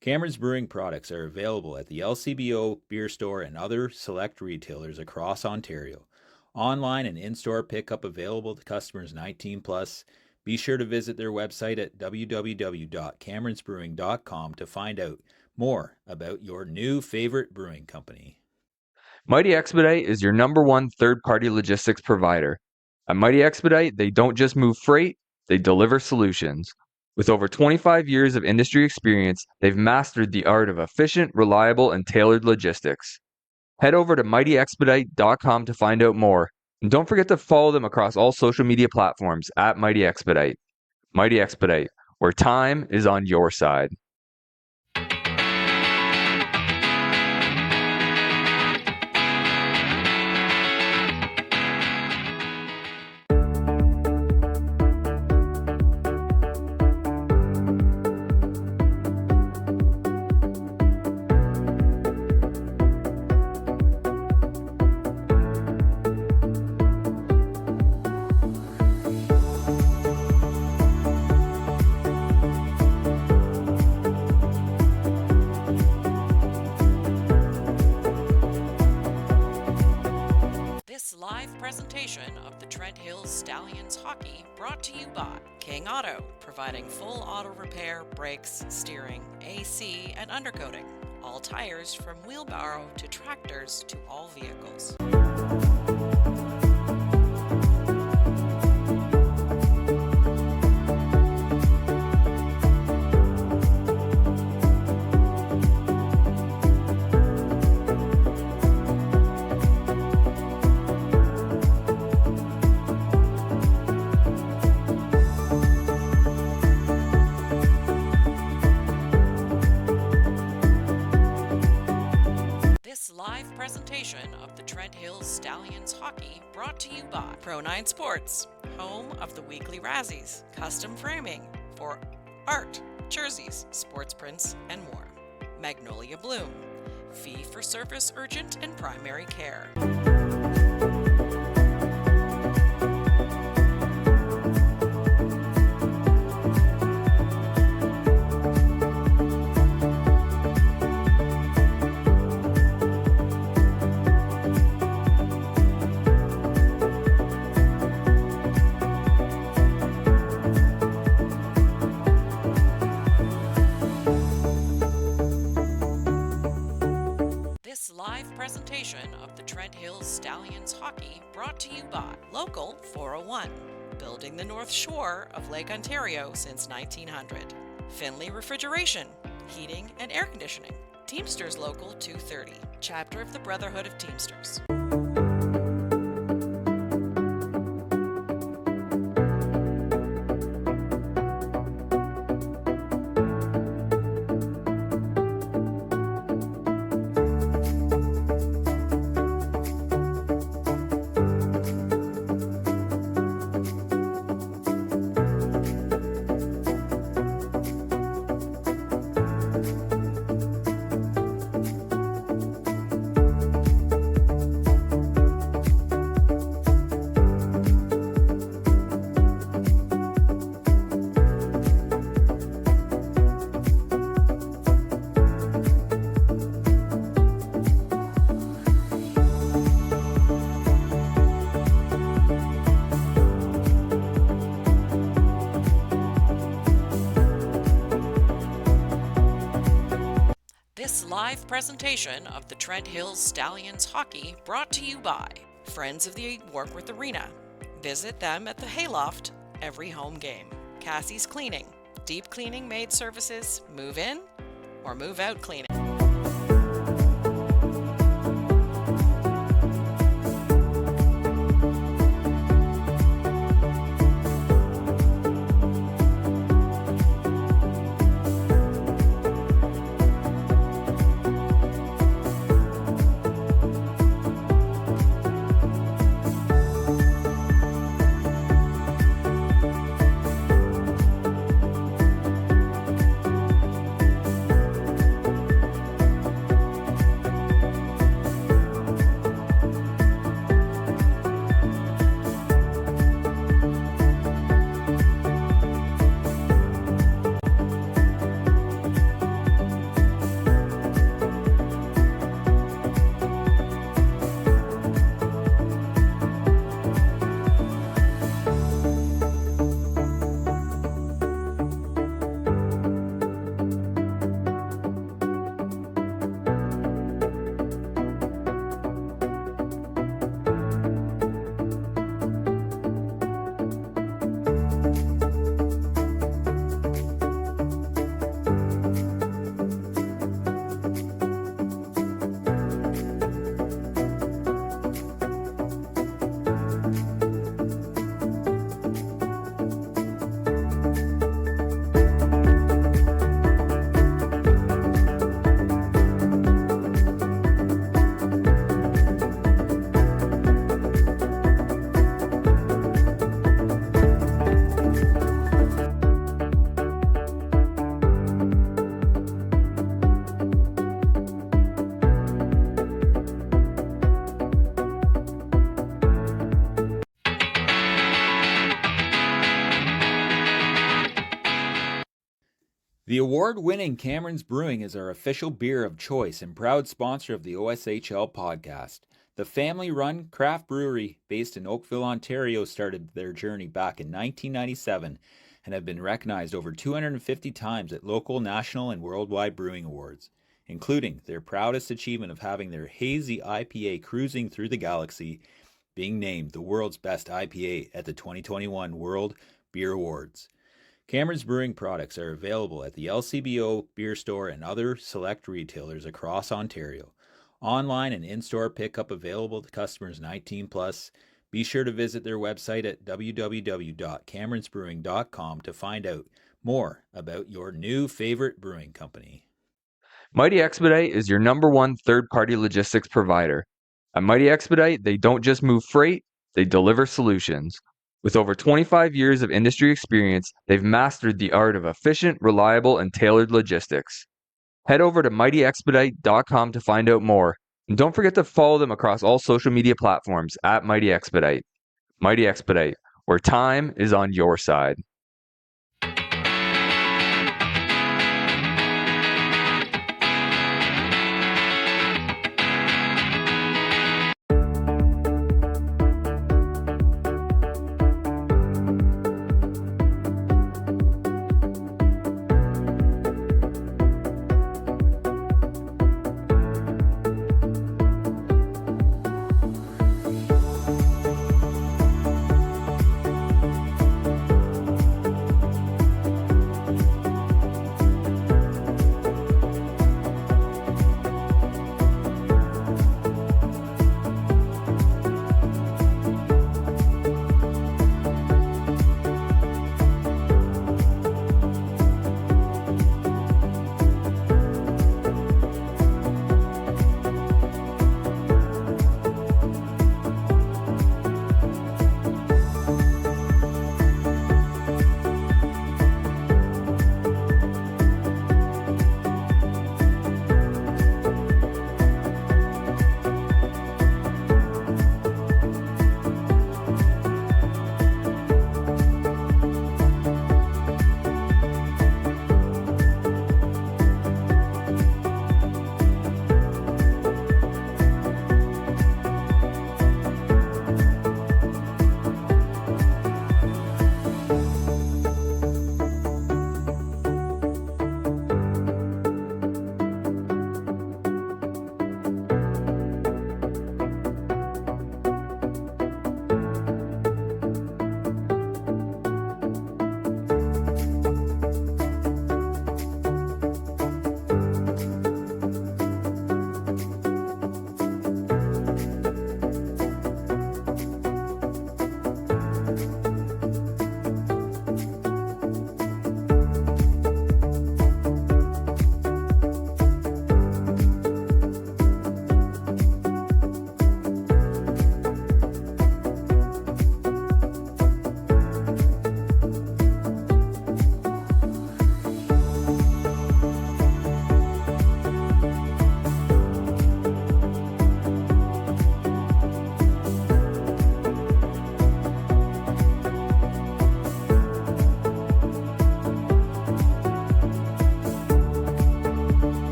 Cameron's Brewing products are available at the LCBO Beer Store and other select retailers across Ontario. Online and in-store pickup available to customers 19 plus. Be sure to visit their website at www.cameronsbrewing.com to find out more about your new favorite brewing company. Mighty Expedite is your #1 third-party logistics provider. At Mighty Expedite, they don't just move freight, they deliver solutions. With over 25 years of industry experience, they've mastered the art of efficient, reliable, and tailored logistics. Head over to mightyexpedite.com to find out more. And don't forget to follow them across all social media platforms at Mighty Expedite. Mighty Expedite, where time is on your side. Presentation of the Trent Hills Stallions Hockey brought to you by King Auto, providing full auto repair, brakes, steering, AC, and undercoating. All tires from wheelbarrow to tractors to all vehicles. Live presentation of the Trent Hills Stallions Hockey brought to you by Pro9 Sports, home of the weekly Razzies, custom framing for art, jerseys, sports prints, and more. Magnolia Bloom, fee-for-service urgent and primary care. Live presentation of the Trent Hills Stallions Hockey brought to you by Local 401, building the North Shore of Lake Ontario since 1900. Finley Refrigeration, Heating and Air Conditioning, Teamsters Local 230, chapter of the Brotherhood of Teamsters. This live presentation of the Trent Hills Stallions hockey brought to you by Friends of the Warkworth Arena. Visit them at the Hayloft every home game. Cassie's Cleaning, deep cleaning maid services, move in or move out cleaning. The award-winning Cameron's Brewing is our official beer of choice and proud sponsor of the OSHL podcast. The family-run craft brewery based in Oakville, Ontario started their journey back in 1997 and have been recognized over 250 times at local, national, and worldwide brewing awards, including their proudest achievement of having their hazy IPA cruising through the galaxy being named the world's best IPA at the 2021 World Beer Awards. Cameron's Brewing products are available at the LCBO Beer Store and other select retailers across Ontario. Online and in-store pickup available to customers 19 plus. Be sure to visit their website at www.cameronsbrewing.com to find out more about your new favorite brewing company. Mighty Expedite is your #1 third-party logistics provider. At Mighty Expedite, they don't just move freight, they deliver solutions. With over 25 years of industry experience, they've mastered the art of efficient, reliable, and tailored logistics. Head over to mightyexpedite.com to find out more. And don't forget to follow them across all social media platforms at Mighty Expedite. Mighty Expedite, where time is on your side.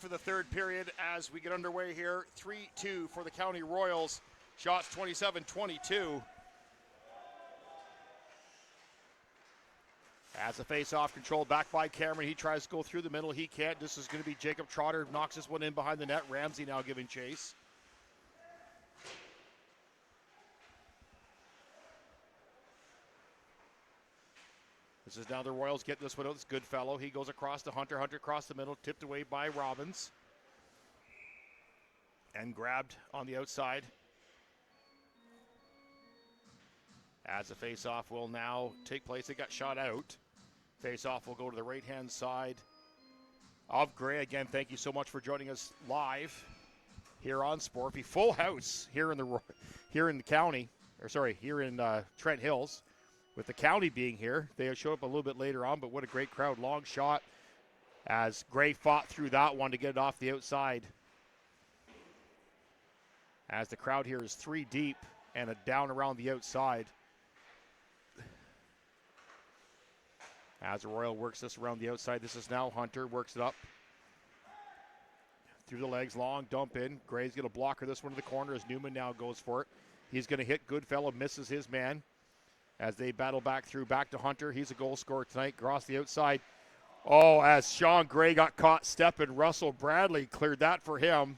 of the third period as we get underway here. 3-2 for the County Royals. Shots 27-22. As the face-off controlled back by Cameron. He tries to go through the middle. He can't. This is going to be Jacob Trotter. Knocks this one in behind the net. Ramsey now giving chase. This is now the Royals getting this one out. It's Goodfellow. He goes across to Hunter. Hunter across the middle. Tipped away by Robbins. And grabbed on the outside. As the face-off will now take place. It got shot out. Face-off will go to the right-hand side of Gray. Again, thank you so much for joining us live here on Sportby. Full house here in the county, here in Trent Hills. With the county being here, they show up a little bit later on, but what a great crowd. Long shot as Gray fought through that one to get it off the outside. As the crowd here is 3 deep and a down around the outside. As the Royal works this around the outside, this is now Hunter, works it up. Through the legs, long dump in. Gray's going to blocker this one to the corner as Newman now goes for it. He's going to hit Goodfellow, misses his man. As they battle back through, back to Hunter. He's a goal scorer tonight, across the outside. Oh, as Sean Gray got caught stepping, Russell Bradley cleared that for him.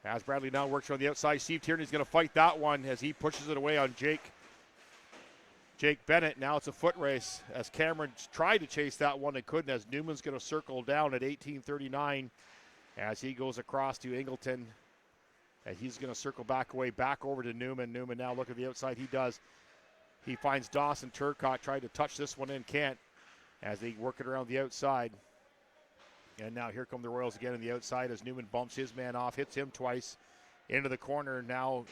As Bradley now works on the outside, Steve Tierney's going to fight that one as he pushes it away on Jake Bennett. Now it's a foot race as Cameron tried to chase that one and couldn't, as Newman's going to circle down at 18:39 as he goes across to Ingleton. And he's going to circle back away, back over to Newman. Newman now look at the outside. He does. He finds Dawson Turcotte, tried to touch this one in, can't, as they work it around the outside. And now here come the Royals again on the outside as Newman bumps his man off, hits him twice into the corner. Now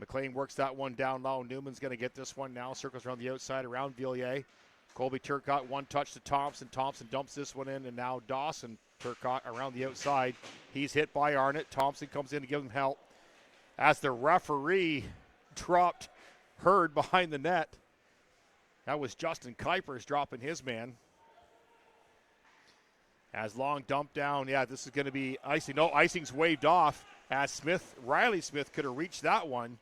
McLean works that one down low. Newman's going to get this one now, circles around the outside around Villiers. Colby Turcotte, one touch to Thompson. Thompson dumps this one in, and now Dawson Turcotte around the outside. He's hit by Arnott. Thompson comes in to give him help as the referee dropped Hurd behind the net. That was Justin Kuipers dropping his man. As long dump down. Yeah, this is going to be icing. No, icing's waved off as Riley Smith could have reached that one.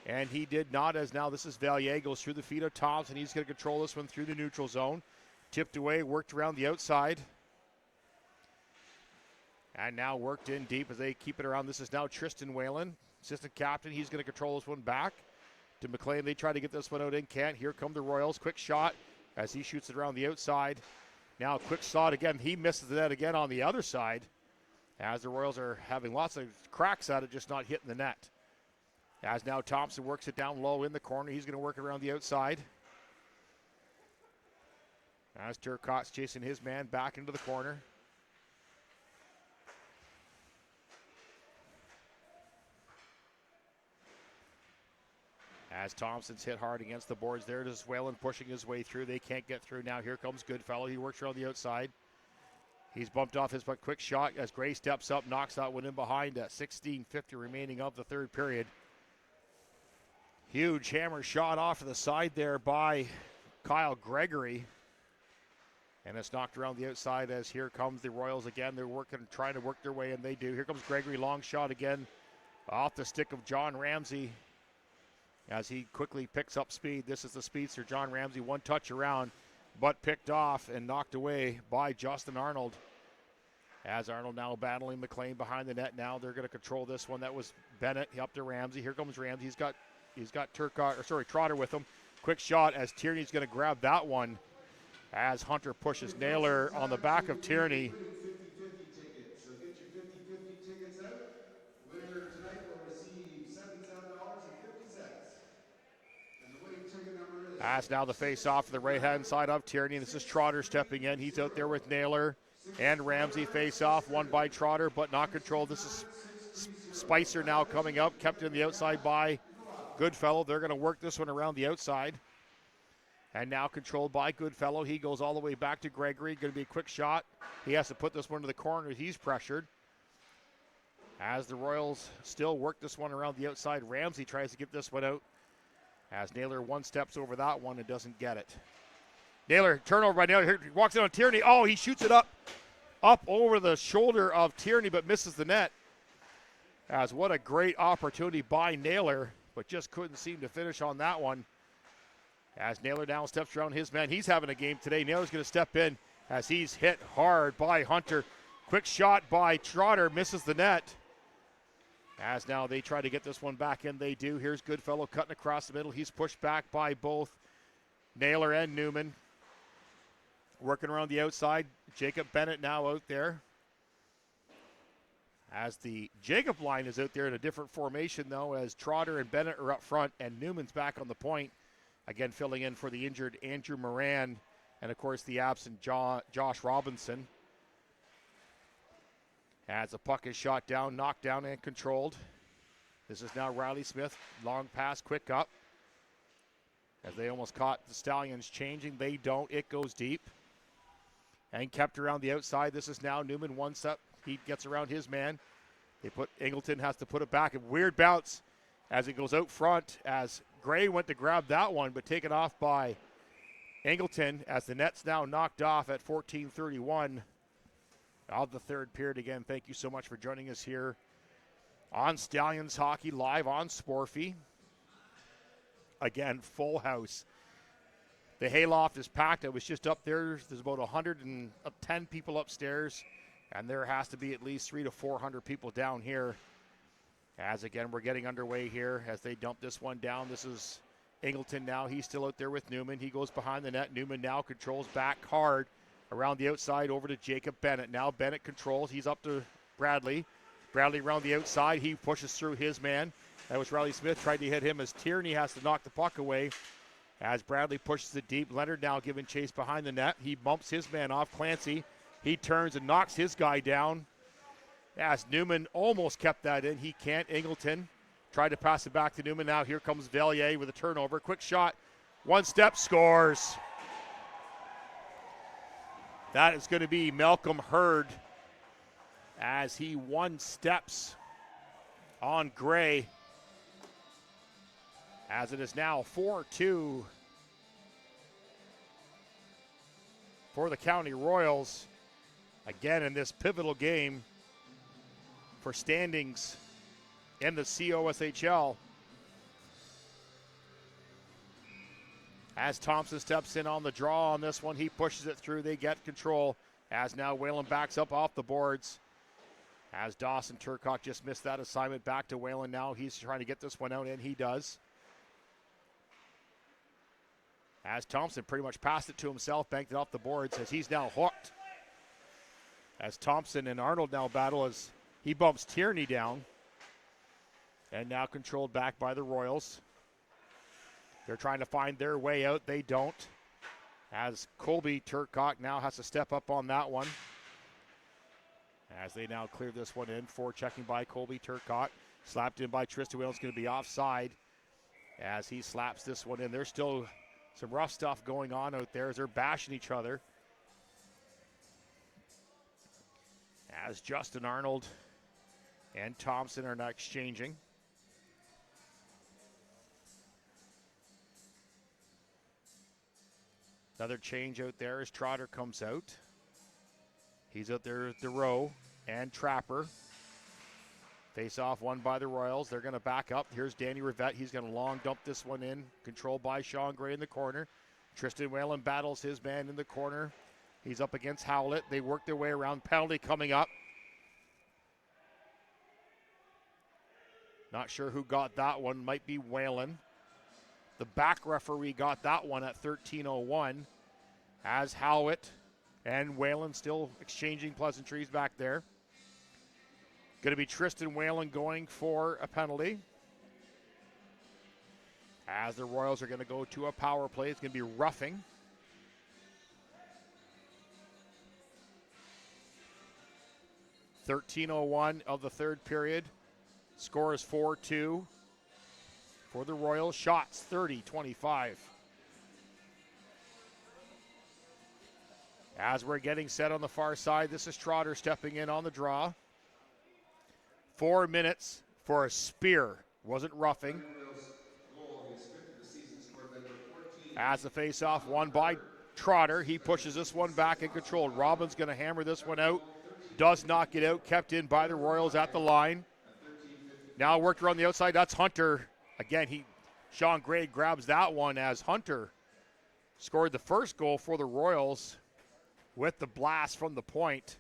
And he did not, as now this is Valier, goes through the feet of Thompson. He's going to control this one through the neutral zone. Tipped away, worked around the outside. And now worked in deep as they keep it around. This is now Tristan Whalen, assistant captain. He's going to control this one back to McLean. They try to get this one out in, can't. Here come the Royals. Quick shot as he shoots it around the outside. Now quick shot again. He misses the net again on the other side as the Royals are having lots of cracks at it, just not hitting the net. As now Thompson works it down low in the corner. He's going to work it around the outside. As Turcotte's chasing his man back into the corner. As Thompson's hit hard against the boards there, just Whalen pushing his way through. They can't get through now. Here comes Goodfellow. He works around the outside. He's bumped off his quick shot as Gray steps up, knocks that one in behind. 16:50 remaining of the third period. Huge hammer shot off to the side there by Kyle Gregory. And it's knocked around the outside as here comes the Royals again. They're trying to work their way, and they do. Here comes Gregory, long shot again off the stick of John Ramsey as he quickly picks up speed. This is the speedster, John Ramsey, one touch around, but picked off and knocked away by Justin Arnold. As Arnold now battling McLean behind the net. Now they're going to control this one. That was Bennett up to Ramsey. Here comes Ramsey. He's got Trotter with him. Quick shot as Tierney's going to grab that one as Hunter pushes Naylor on the back of Tierney. 50-50 tickets. So get your 50-50 tickets out. Winner tonight will receive $77.50. And the winning ticket number is... As now the face-off to the right-hand side of Tierney. This is Trotter stepping in. He's out there with Naylor and Ramsey. Face-off, won by Trotter, but not controlled. This is Spicer now coming up, kept in the outside by Goodfellow. They're going to work this one around the outside. And now controlled by Goodfellow. He goes all the way back to Gregory. Going to be a quick shot. He has to put this one to the corner. He's pressured. As the Royals still work this one around the outside, Ramsey tries to get this one out. As Naylor one steps over that one and doesn't get it. Naylor, turnover by Naylor. He walks in on Tierney. Oh, he shoots it up. up over the shoulder of Tierney, but misses the net. As what a great opportunity by Naylor, but just couldn't seem to finish on that one. As Naylor now steps around his man. He's having a game today. Naylor's going to step in as he's hit hard by Hunter. Quick shot by Trotter, misses the net. As now they try to get this one back in, they do. Here's Goodfellow cutting across the middle. He's pushed back by both Naylor and Newman. Working around the outside. Jacob Bennett now out there. As the Jacob line is out there in a different formation, though, as Trotter and Bennett are up front, and Newman's back on the point. Again, filling in for the injured Andrew Moran, and, of course, the absent Josh Robinson. As the puck is shot down, knocked down, and controlled. This is now Riley Smith. Long pass, quick up. As they almost caught the Stallions changing. They don't. It goes deep. And kept around the outside. This is now Newman one step. He gets around his man. Ingleton has to put it back. A weird bounce as it goes out front as Gray went to grab that one, but taken off by Ingleton as the net's now knocked off at 14:31 of the third period. Again, thank you so much for joining us here on Stallions Hockey live on Sporfy. Again, full house. The hayloft is packed. I was just up there. There's about 110 people upstairs, and there has to be at least 300 to 400 people down here. As again, we're getting underway here as they dump this one down. This is Ingleton now. He's still out there with Newman. He goes behind the net. Newman now controls back hard around the outside over to Jacob Bennett. Now Bennett controls. He's up to Bradley. Bradley around the outside. He pushes through his man. That was Riley Smith. Tried to hit him as Tierney has to knock the puck away. As Bradley pushes it deep. Leonard now giving chase behind the net. He bumps his man off. Clancy. He turns and knocks his guy down. As Newman almost kept that in. He can't. Ingleton tried to pass it back to Newman. Now here comes Valier with a turnover. Quick shot. One step, scores. That is going to be Malcolm Hurd as he one steps on Gray. As it is now 4-2 for the County Royals. Again in this pivotal game for standings in the COSHL. As Thompson steps in on the draw on this one, he pushes it through. They get control. As now Whalen backs up off the boards. As Dawson Turcotte just missed that assignment, back to Whalen now. He's trying to get this one out, and he does. As Thompson pretty much passed it to himself, banked it off the boards as he's now hooked. As Thompson and Arnold now battle as he bumps Tierney down. And now controlled back by the Royals. They're trying to find their way out. They don't. As Colby Turcotte now has to step up on that one. As they now clear this one in. Forechecking by Colby Turcotte. Slapped in by Tristan Whalen. Going to be offside as he slaps this one in. There's still some rough stuff going on out there as they're bashing each other. As Justin Arnold and Thompson are now exchanging. Another change out there as Trotter comes out. He's out there with DeRoe and Trapper. Face off won by the Royals. They're going to back up. Here's Danny Rivette. He's going to long dump this one in. Controlled by Sean Gray in the corner. Tristan Whalen battles his man in the corner. He's up against Howlett. They work their way around. Penalty coming up. Not sure who got that one. Might be Whalen. The back referee got that one at 13:01. As Howlett and Whalen still exchanging pleasantries back there. Going to be Tristan Whalen going for a penalty. As the Royals are going to go to a power play. It's going to be roughing. .13:01 of the third period. Score is 4-2 for the Royals. Shots 30-25. As we're getting set on the far side, this is Trotter stepping in on the draw. 4 minutes for a spear. Wasn't roughing. As the face-off won by Trotter. He pushes this one back and controlled. Robbins going to hammer this one out. Does not get out. Kept in by the Royals at the line. Now worked around the outside. That's Hunter. Again, Sean Gray grabs that one as Hunter scored the first goal for the Royals with the blast from the point.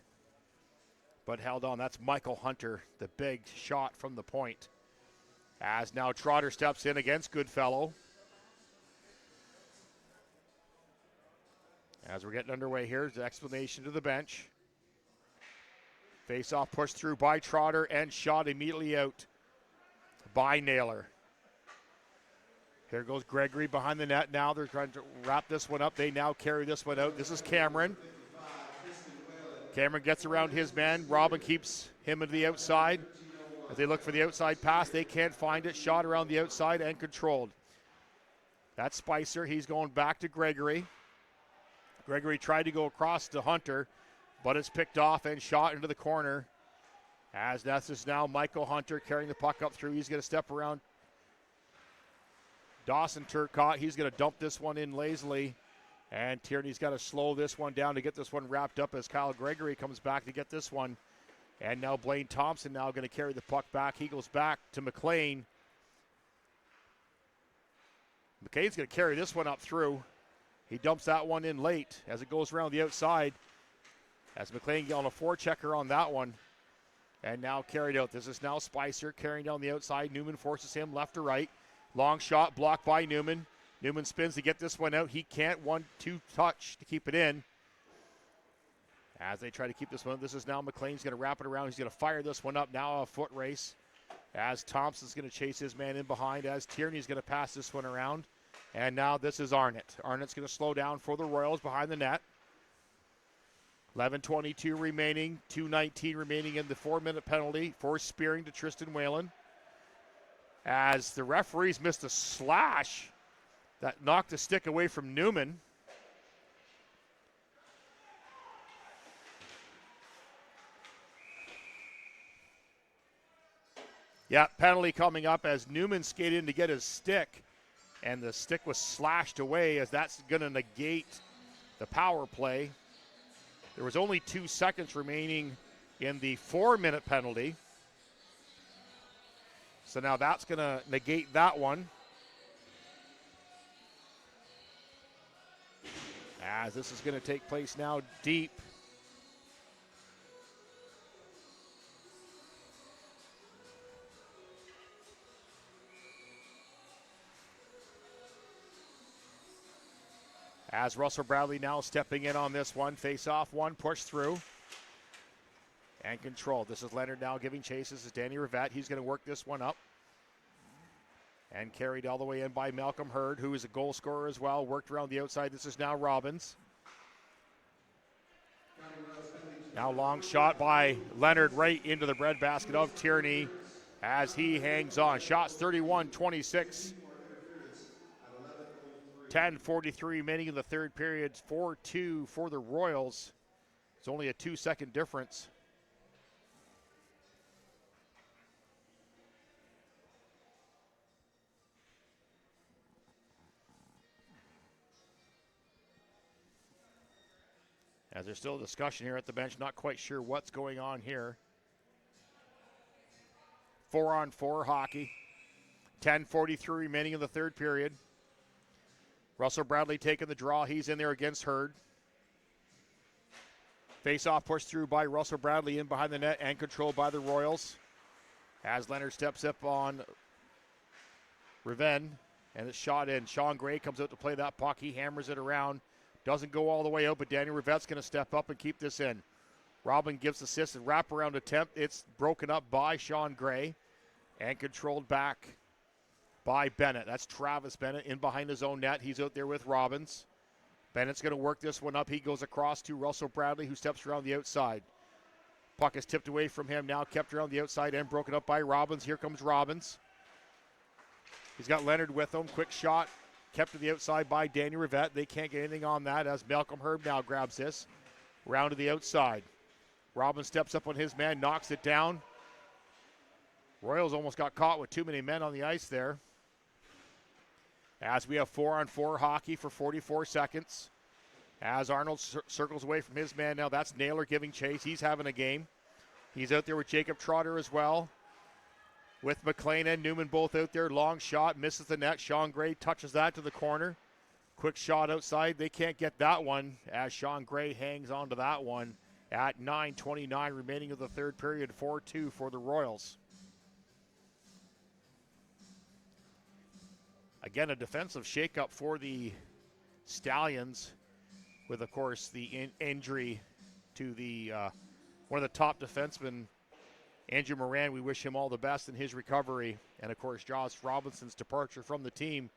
But held on. That's Michael Hunter, the big shot from the point. As now Trotter steps in against Goodfellow. As we're getting underway here, the explanation to the bench. Face-off pushed through by Trotter and shot immediately out by Naylor. Here goes Gregory behind the net now. They're trying to wrap this one up. They now carry this one out. This is Cameron. Cameron gets around his man. Robin keeps him to the outside. As they look for the outside pass, they can't find it. Shot around the outside and controlled. That's Spicer. He's going back to Gregory. Gregory tried to go across to Hunter, but it's picked off and shot into the corner. As this is now Michael Hunter carrying the puck up through. He's going to step around Dawson Turcotte. He's going to dump this one in lazily. And Tierney's got to slow this one down to get this one wrapped up as Kyle Gregory comes back to get this one. And now Blaine Thompson now going to carry the puck back. He goes back to McLean. McCain's going to carry this one up through. He dumps that one in late as it goes around the outside. As McLean on a forechecker on that one. And now carried out. This is now Spicer carrying down the outside. Newman forces him left to right. Long shot blocked by Newman. Newman spins to get this one out. He can't 1-2 touch to keep it in. As they try to keep this one, this is now McLean's going to wrap it around. He's going to fire this one up. Now a foot race. As Thompson's going to chase his man in behind. As Tierney's going to pass this one around. And now this is Arnott. Arnott's going to slow down for the Royals behind the net. 11:22 remaining. 2:19 remaining in the 4-minute penalty for spearing to Tristan Whalen. As the referees missed a slash that knocked the stick away from Newman. Yeah, penalty coming up as Newman skated in to get his stick, and the stick was slashed away as that's going to negate the power play. There was only 2 seconds remaining in the 4-minute penalty. So now that's going to negate that one. As this is going to take place now deep. As Russell Bradley now stepping in on this one. Face off one, push through. And control. This is Leonard now giving chase. This is Danny Rivette. He's going to work this one up. And carried all the way in by Malcolm Hurd, who is a goal scorer as well. Worked around the outside. This is now Robbins. Now long shot by Leonard right into the breadbasket of Tierney as he hangs on. Shots 31-26. 10:43 remaining in the third period. 4-2 for the Royals. It's only a 2-second difference. As there's still a discussion here at the bench, not quite sure what's going on here. 4-on-4 hockey. 10:43 remaining in the third period. Russell Bradley taking the draw. He's in there against Hurd. Face-off pushed through by Russell Bradley in behind the net and controlled by the Royals. As Leonard steps up on Riven, and it's shot in. Sean Gray comes out to play that puck. He hammers it around. Doesn't go all the way out, but Danny Rivette's going to step up and keep this in. Robin gives assist and wraparound attempt. It's broken up by Sean Gray and controlled back by Bennett. That's Travis Bennett in behind his own net. He's out there with Robbins. Bennett's going to work this one up. He goes across to Russell Bradley, who steps around the outside. Puck is tipped away from him now, kept around the outside and broken up by Robbins. Here comes Robbins. He's got Leonard with him. Quick shot. Kept to the outside by Danny Rivette. They can't get anything on that as Malcolm Herb now grabs this. Round to the outside. Robbins steps up on his man, knocks it down. Royals almost got caught with too many men on the ice there. As we have 4-on-4 hockey for 44 seconds. As Arnold circles away from his man now, that's Naylor giving chase. He's having a game. He's out there with Jacob Trotter as well. With McLean and Newman both out there. Long shot, misses the net. Sean Gray touches that to the corner. Quick shot outside. They can't get that one as Sean Gray hangs on to that one at 9:29 remaining of the third period. 4-2 for the Royals. Again, a defensive shakeup for the Stallions with, of course, the injury to the one of the top defensemen, Andrew Moran. We wish him all the best in his recovery. And, of course, Josh Robinson's departure from the team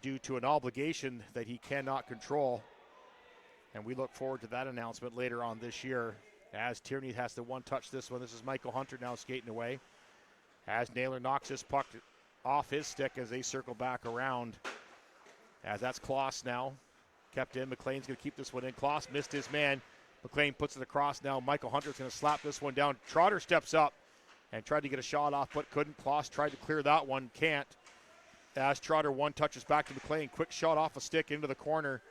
due to an obligation that he cannot control. And we look forward to that announcement later on this year as Tierney has to one-touch this one. This is Michael Hunter now skating away as Naylor knocks his puck off his stick as they circle back around. As that's Kloss now. Kept in. McLean's going to keep this one in. Kloss missed his man. McLean puts it across now. Michael Hunter's going to slap this one down. Trotter steps up and tried to get a shot off, but couldn't. Kloss tried to clear that one. Can't. As Trotter one touches back to McLean. Quick shot off a stick into the corner.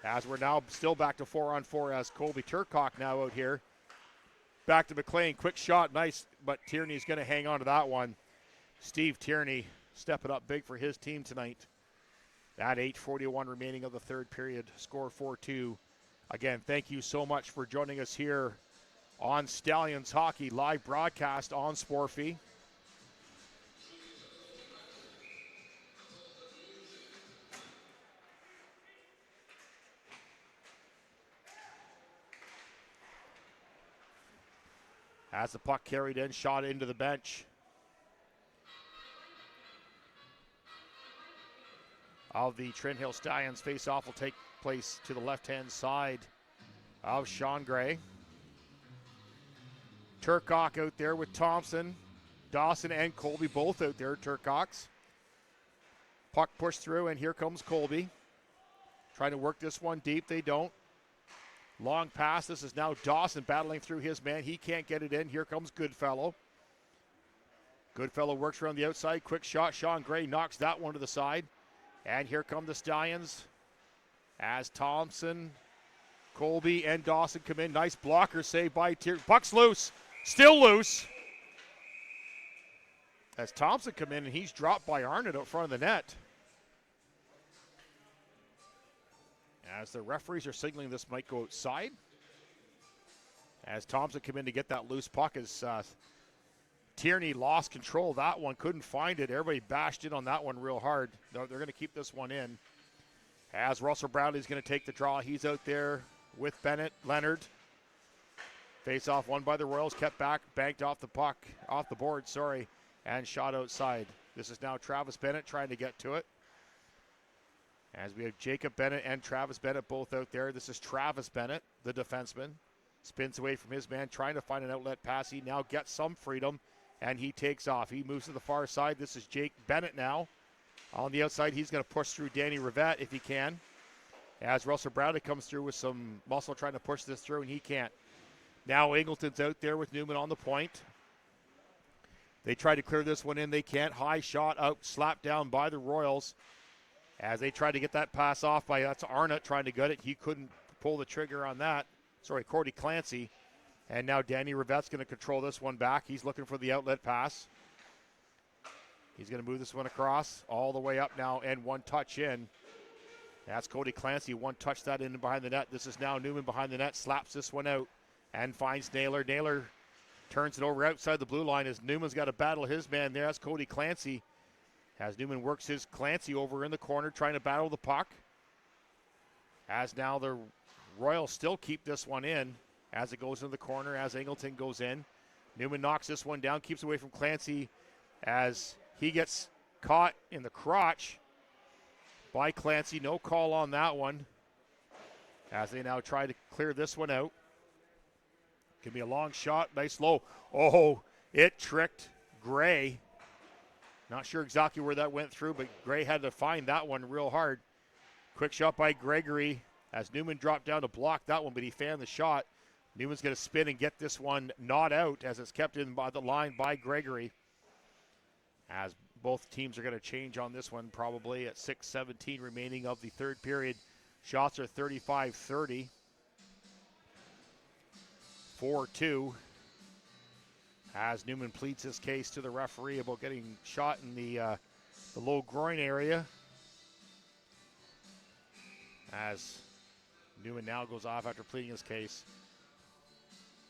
As we're now still back to 4-on-4 as Colby Turcock now out here. Back to McLean. Quick shot. Nice, but Tierney's going to hang on to that one. Steve Tierney stepping up big for his team tonight. At 8:41 remaining of the third period. Score 4-2. Again, thank you so much for joining us here on Stallions Hockey live broadcast on Sportfy. As the puck carried in, shot into the bench. Of the Trent Hill Stallions. Face-off will take place to the left-hand side of Sean Gray. Turcock out there with Thompson. Dawson and Colby both out there, Turcocks. Puck pushed through, and here comes Colby. Trying to work this one deep. They don't. Long pass. This is now Dawson battling through his man. He can't get it in. Here comes Goodfellow. Goodfellow works around the outside. Quick shot. Sean Gray knocks that one to the side. And here come the Stallions as Thompson, Colby, and Dawson come in. Nice blocker save by Tierney. Puck's loose. Still loose. As Thompson come in, and he's dropped by Arnott out front of the net. As the referees are signaling this might go outside. As Thompson come in to get that loose puck as Tierney lost control of that one, couldn't find it. Everybody bashed in on that one real hard. They're going to keep this one in. As Russell Bradley's going to take the draw. He's out there with Bennett. Leonard. Face-off won by the Royals. Kept back, banked off the puck, off the board, and shot outside. This is now Travis Bennett trying to get to it. As we have Jacob Bennett and Travis Bennett both out there. This is Travis Bennett, the defenseman. Spins away from his man, trying to find an outlet pass. He now gets some freedom. And he takes off. He moves to the far side. This is Jake Bennett now. On the outside, he's going to push through Danny Rivette if he can. As Russell Bradley comes through with some muscle trying to push this through, and he can't. Now Ingleton's out there with Newman on the point. They try to clear this one in. They can't. High shot out, slapped down by the Royals. As they try to get that pass off by, that's Arnott trying to get it. He couldn't pull the trigger on that. Cordy Clancy. And now Danny Rivette's going to control this one back. He's looking for the outlet pass. He's going to move this one across all the way up now and one touch in. That's Cody Clancy. One touch that in behind the net. This is now Newman behind the net. Slaps this one out and finds Naylor. Naylor turns it over outside the blue line as Newman's got to battle his man there. That's Cody Clancy. As Newman works his Clancy over in the corner trying to battle the puck. As now the Royals still keep this one in. As it goes into the corner, as Ingleton goes in. Newman knocks this one down, keeps away from Clancy as he gets caught in the crotch by Clancy. No call on that one. As they now try to clear this one out. Can be a long shot, nice low. Oh, it tricked Gray. Not sure exactly where that went through, but Gray had to find that one real hard. Quick shot by Gregory as Newman dropped down to block that one, but he fanned the shot. Newman's going to spin and get this one not out as it's kept in by the line by Gregory. As both teams are going to change on this one probably at 6:17 remaining of the third period. Shots are 35-30. 4-2. As Newman pleads his case to the referee about getting shot in the low groin area. As Newman now goes off after pleading his case.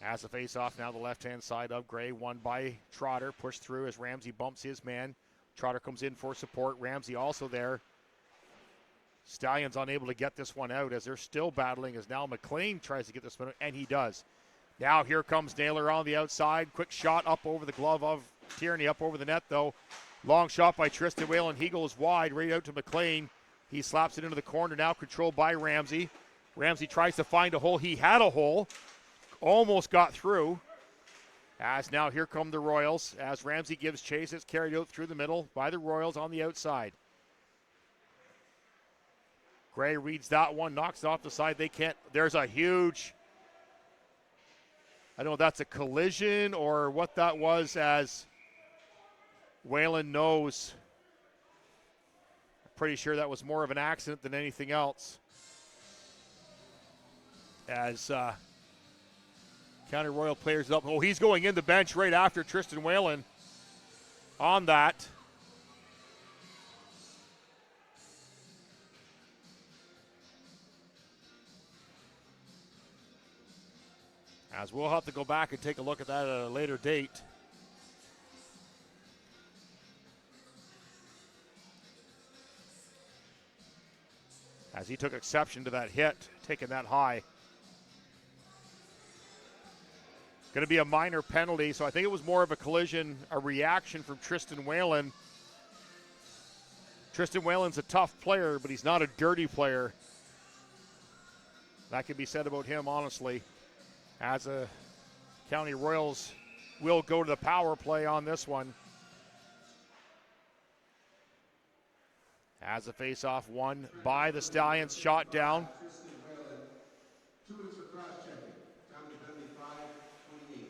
As the face-off now the left-hand side of Gray, won by Trotter, pushed through as Ramsey bumps his man. Trotter comes in for support. Ramsey also there. Stallions unable to get this one out as they're still battling as now McLean tries to get this one out, and he does. Now here comes Naylor on the outside. Quick shot up over the glove of Tierney, up over the net though. Long shot by Tristan Whalen. He goes wide, right out to McLean. He slaps it into the corner, now controlled by Ramsey. Ramsey tries to find a hole. He had a hole. Almost got through. As now here come the Royals. As Ramsey gives chase, it's carried out through the middle by the Royals on the outside. Gray reads that one, knocks it off the side. They can't. There's a huge, I don't know if that's a collision or what that was, as Whalen knows. I'm pretty sure that was more of an accident than anything else. As County Royal players up. Oh, he's going in the bench right after Tristan Whalen on that. As we'll have to go back and take a look at that at a later date. As he took exception to that hit, taking that high. Going to be a minor penalty, so I think it was more of a collision, a reaction from Tristan Whalen. Tristan Whalen's a tough player, but he's not a dirty player. That can be said about him, honestly. As a County Royals will go to the power play on this one. As a face-off won by the Stallions, shot down. Tristan Whalen, 2 minutes for cross-checking. County penalty 5:28.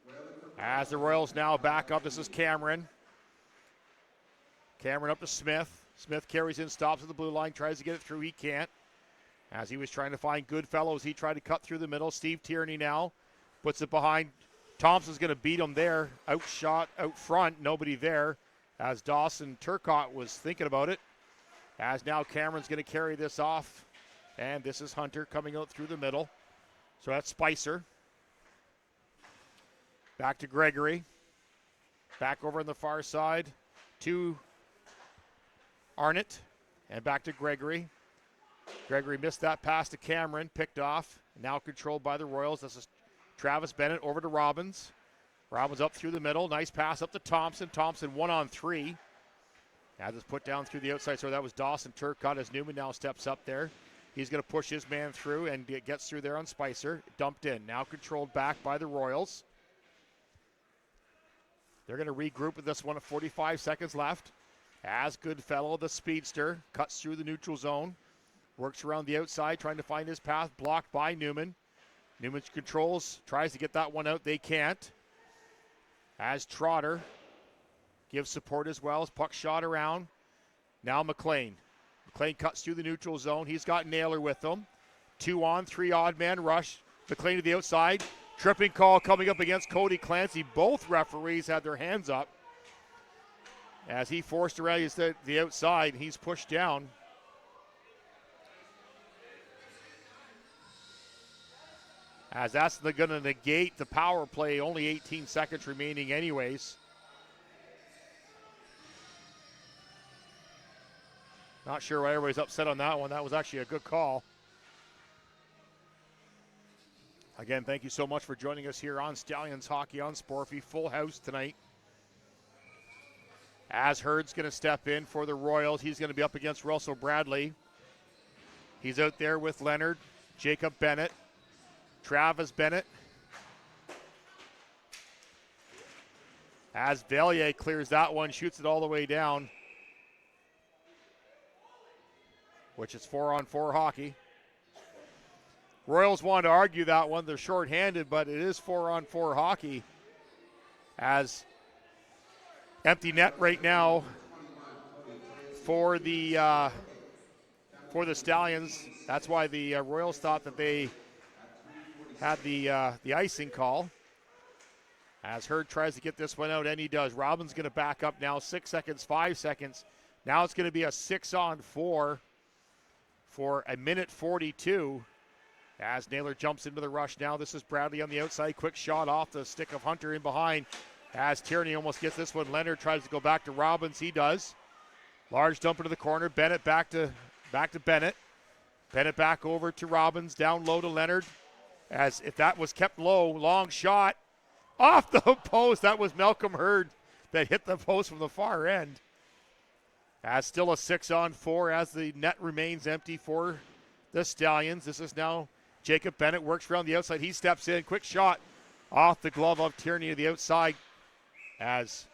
Whalen for As the Royals now back up, this is Cameron. Cameron up to Smith. Smith carries in, stops at the blue line, tries to get it through. He can't. As he was trying to find Goodfellow, he tried to cut through the middle. Steve Tierney now puts it behind. Thompson's going to beat him there. Outshot out front, nobody there. As Dawson Turcotte was thinking about it. As now Cameron's going to carry this off. And this is Hunter coming out through the middle. So that's Spicer. Back to Gregory. Back over on the far side to Arnott. And back to Gregory. Gregory missed that pass to Cameron, picked off, now controlled by the Royals. This is Travis Bennett over to Robbins. Robbins up through the middle, nice pass up to Thompson. Thompson 1-on-3. As it's put down through the outside, so that was Dawson Turcotte as Newman now steps up there. He's going to push his man through and gets through there on Spicer. Dumped in, now controlled back by the Royals. They're going to regroup with this one at 45 seconds left. As Goodfellow, the speedster, cuts through the neutral zone. Works around the outside, trying to find his path, blocked by Newman. Newman controls, tries to get that one out. They can't. As Trotter gives support as well. As puck shot around. Now McLean. McLean cuts through the neutral zone. He's got Naylor with him. 2-on-3 odd man rush. McLean to the outside. Tripping call coming up against Cody Clancy. Both referees had their hands up. As he forced around the outside, he's pushed down. As that's going to negate the power play, only 18 seconds remaining anyways. Not sure why everybody's upset on that one. That was actually a good call. Again, thank you so much for joining us here on Stallions Hockey on Sportfy. Full house tonight. As Hurd's going to step in for the Royals. He's going to be up against Russell Bradley. He's out there with Leonard, Jacob Bennett, Travis Bennett. As Valier clears that one, shoots it all the way down. Which is 4-on-4 hockey. Royals wanted to argue that one. They're shorthanded, but it is 4-on-4 hockey. As empty net right now for the for the Stallions. That's why the Royals thought that they had the icing call. As Hurd tries to get this one out, and he does. Robbins going to back up now. 6 seconds, 5 seconds. Now it's going to be a 6-on-4 for a minute 42. As Naylor jumps into the rush now. This is Bradley on the outside. Quick shot off the stick of Hunter in behind. As Tierney almost gets this one. Leonard tries to go back to Robbins. He does. Large dump into the corner. Bennett back to Bennett. Bennett back over to Robbins. Down low to Leonard. As if that was kept low, long shot. Off the post. That was Malcolm Hurd that hit the post from the far end. As still a 6-on-4 as the net remains empty for the Stallions. This is now Jacob Bennett works around the outside. He steps in. Quick shot off the glove of Tierney to the outside. As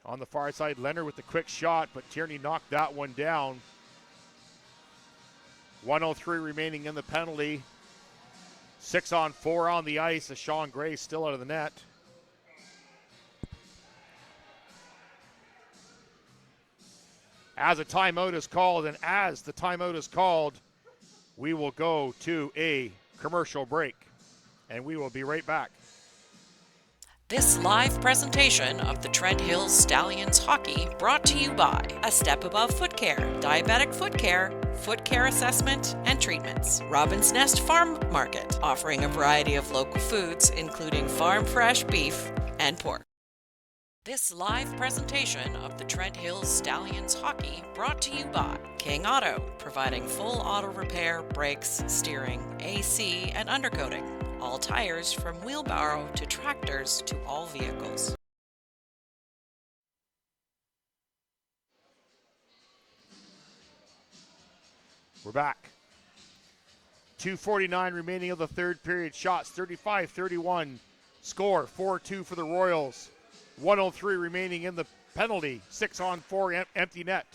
on the far side, Leonard with the quick shot, but Tierney knocked that one down. 1:03 remaining in the penalty. 6-on-4 on the ice as Sean Gray still out of the net. As a timeout is called, and as the timeout is called, we will go to a commercial break, and we will be right back. This live presentation of the Trent Hills Stallions hockey brought to you by A Step Above Foot Care, Diabetic Foot Care Assessment and Treatments, Robin's Nest Farm Market, offering a variety of local foods including farm fresh beef and pork. This live presentation of the Trent Hills Stallions hockey brought to you by King Auto, providing full auto repair, brakes, steering, AC, and undercoating. All tires from wheelbarrow to tractors to all vehicles. We're back. 2:49 remaining of the third period. Shots 35-31. Score 4-2 for the Royals. 1:03 remaining in the penalty. 6-on-4 empty net.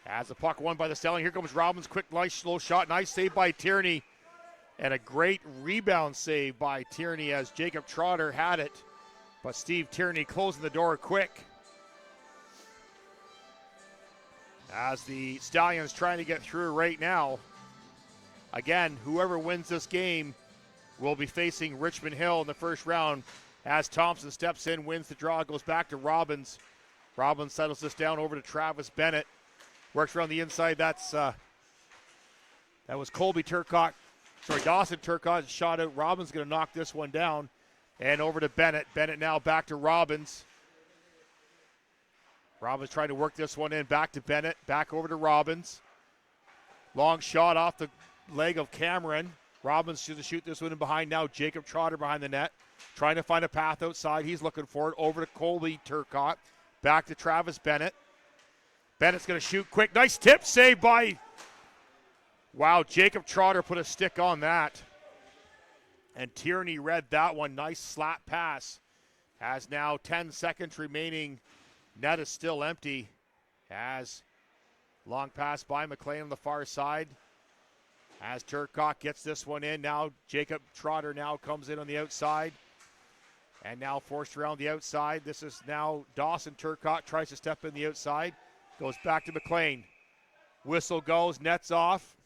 As the puck won by the Stallion. Here comes Robbins. Quick, nice, slow shot. Nice save by Tierney. And a great rebound save by Tierney as Jacob Trotter had it. But Steve Tierney closing the door quick. As the Stallions trying to get through right now. Again, whoever wins this game will be facing Richmond Hill in the first round. As Thompson steps in, wins the draw, goes back to Robbins. Robbins settles this down over to Travis Bennett. Works around the inside. That was Dawson Turcotte shot out. Robbins going to knock this one down. And over to Bennett. Bennett now back to Robbins. Robbins trying to work this one in. Back to Bennett. Back over to Robbins. Long shot off the leg of Cameron. Robbins should shoot this one in behind now. Jacob Trotter behind the net. Trying to find a path outside. He's looking for it. Over to Colby Turcotte. Back to Travis Bennett. Bennett's going to shoot quick. Nice tip save by... Wow, Jacob Trotter put a stick on that. And Tierney read that one. Nice slap pass. As now 10 seconds remaining. Net is still empty. As long pass by McLean on the far side. As Turcotte gets this one in. Now Jacob Trotter now comes in on the outside. And now forced around the outside. This is now Dawson Turcotte tries to step in the outside. Goes back to McLean. Whistle goes. Nets off.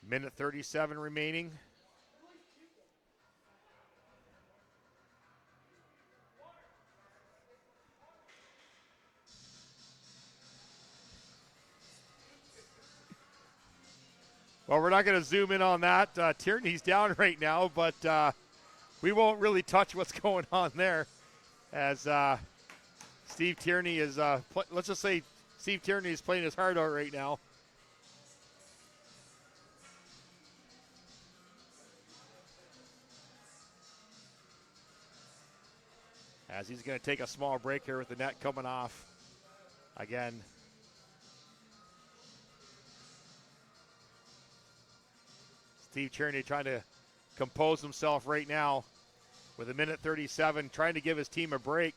Minute 37 remaining. Well, we're not going to zoom in on that. Tierney's down right now, but we won't really touch what's going on there. As Steve Tierney is, let's just say Steve Tierney is playing his heart out right now. As he's going to take a small break here with the net coming off again. Steve Tierney trying to compose himself right now with a minute 37, trying to give his team a break.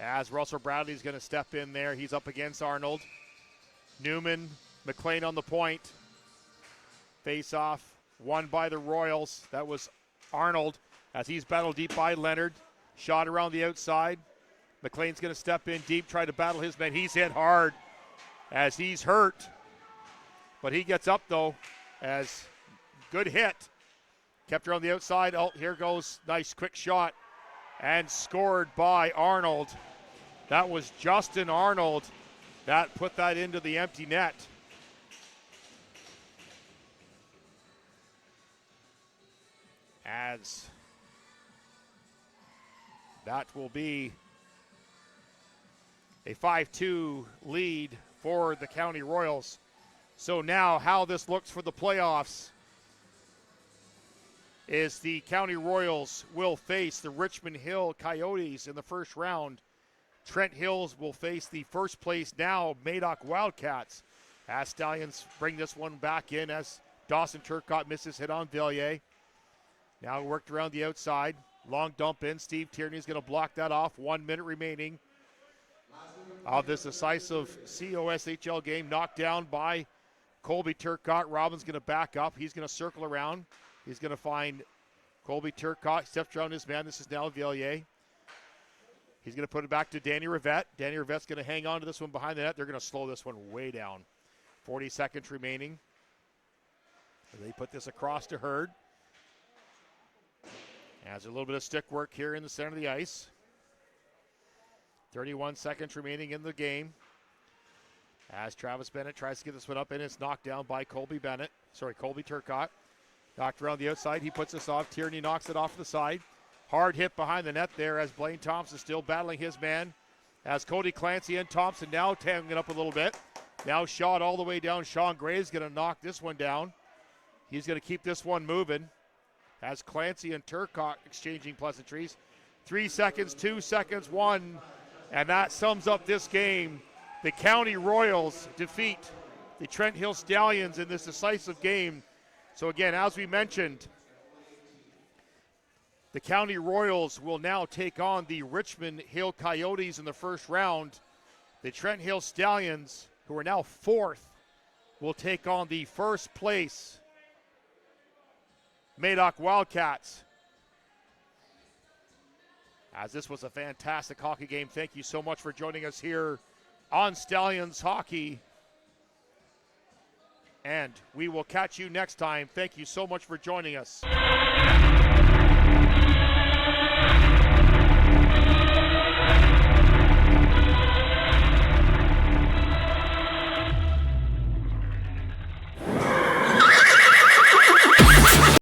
As Russell Bradley's going to step in there. He's up against Arnold. Newman, McLean on the point. Face off, won by the Royals. That was Arnold as he's battled deep by Leonard. Shot around the outside. McLean's going to step in deep, try to battle his man. He's hit hard as he's hurt. But he gets up, though, as good hit. Kept her on the outside. Oh, here goes. Nice quick shot. And scored by Arnold. That was Justin Arnold that put that into the empty net. As that will be a 5-2 lead for the County Royals. So now how this looks for the playoffs is the County Royals will face the Richmond Hill Coyotes in the first round. Trent Hills will face the first place now Madoc Wildcats as Stallions bring this one back in as Dawson Turcotte misses hit on Villiers. Now worked around the outside. Long dump in. Steve Tierney's going to block that off. 1 minute remaining of this decisive COSHL game. Knocked down by Colby Turcotte. Robin's going to back up. He's going to circle around. He's going to find Colby Turcotte. Steps around his man. This is now Villiers. He's going to put it back to Danny Rivette. Danny Rivette's going to hang on to this one behind the net. They're going to slow this one way down. 40 seconds remaining. They put this across to Hurd. Has a little bit of stick work here in the center of the ice. 31 seconds remaining in the game. As Travis Bennett tries to get this one up, and it's knocked down by Colby Turcotte. Knocked around the outside. He puts this off. Tierney knocks it off to the side. Hard hit behind the net there as Blaine Thompson still battling his man. As Cody Clancy and Thompson now tangling up a little bit. Now shot all the way down. Sean Gray is going to knock this one down. He's going to keep this one moving. As Clancy and Turcotte exchanging pleasantries. 3 seconds, 2 seconds, 1. And that sums up this game. The County Royals defeat the Trent Hill Stallions in this decisive game. So again, as we mentioned, the County Royals will now take on the Richmond Hill Coyotes in the first round. The Trent Hill Stallions, who are now fourth, will take on the first place Madoc Wildcats. As this was a fantastic hockey game, thank you so much for joining us here on Stallions Hockey. And we will catch you next time. Thank you so much for joining us.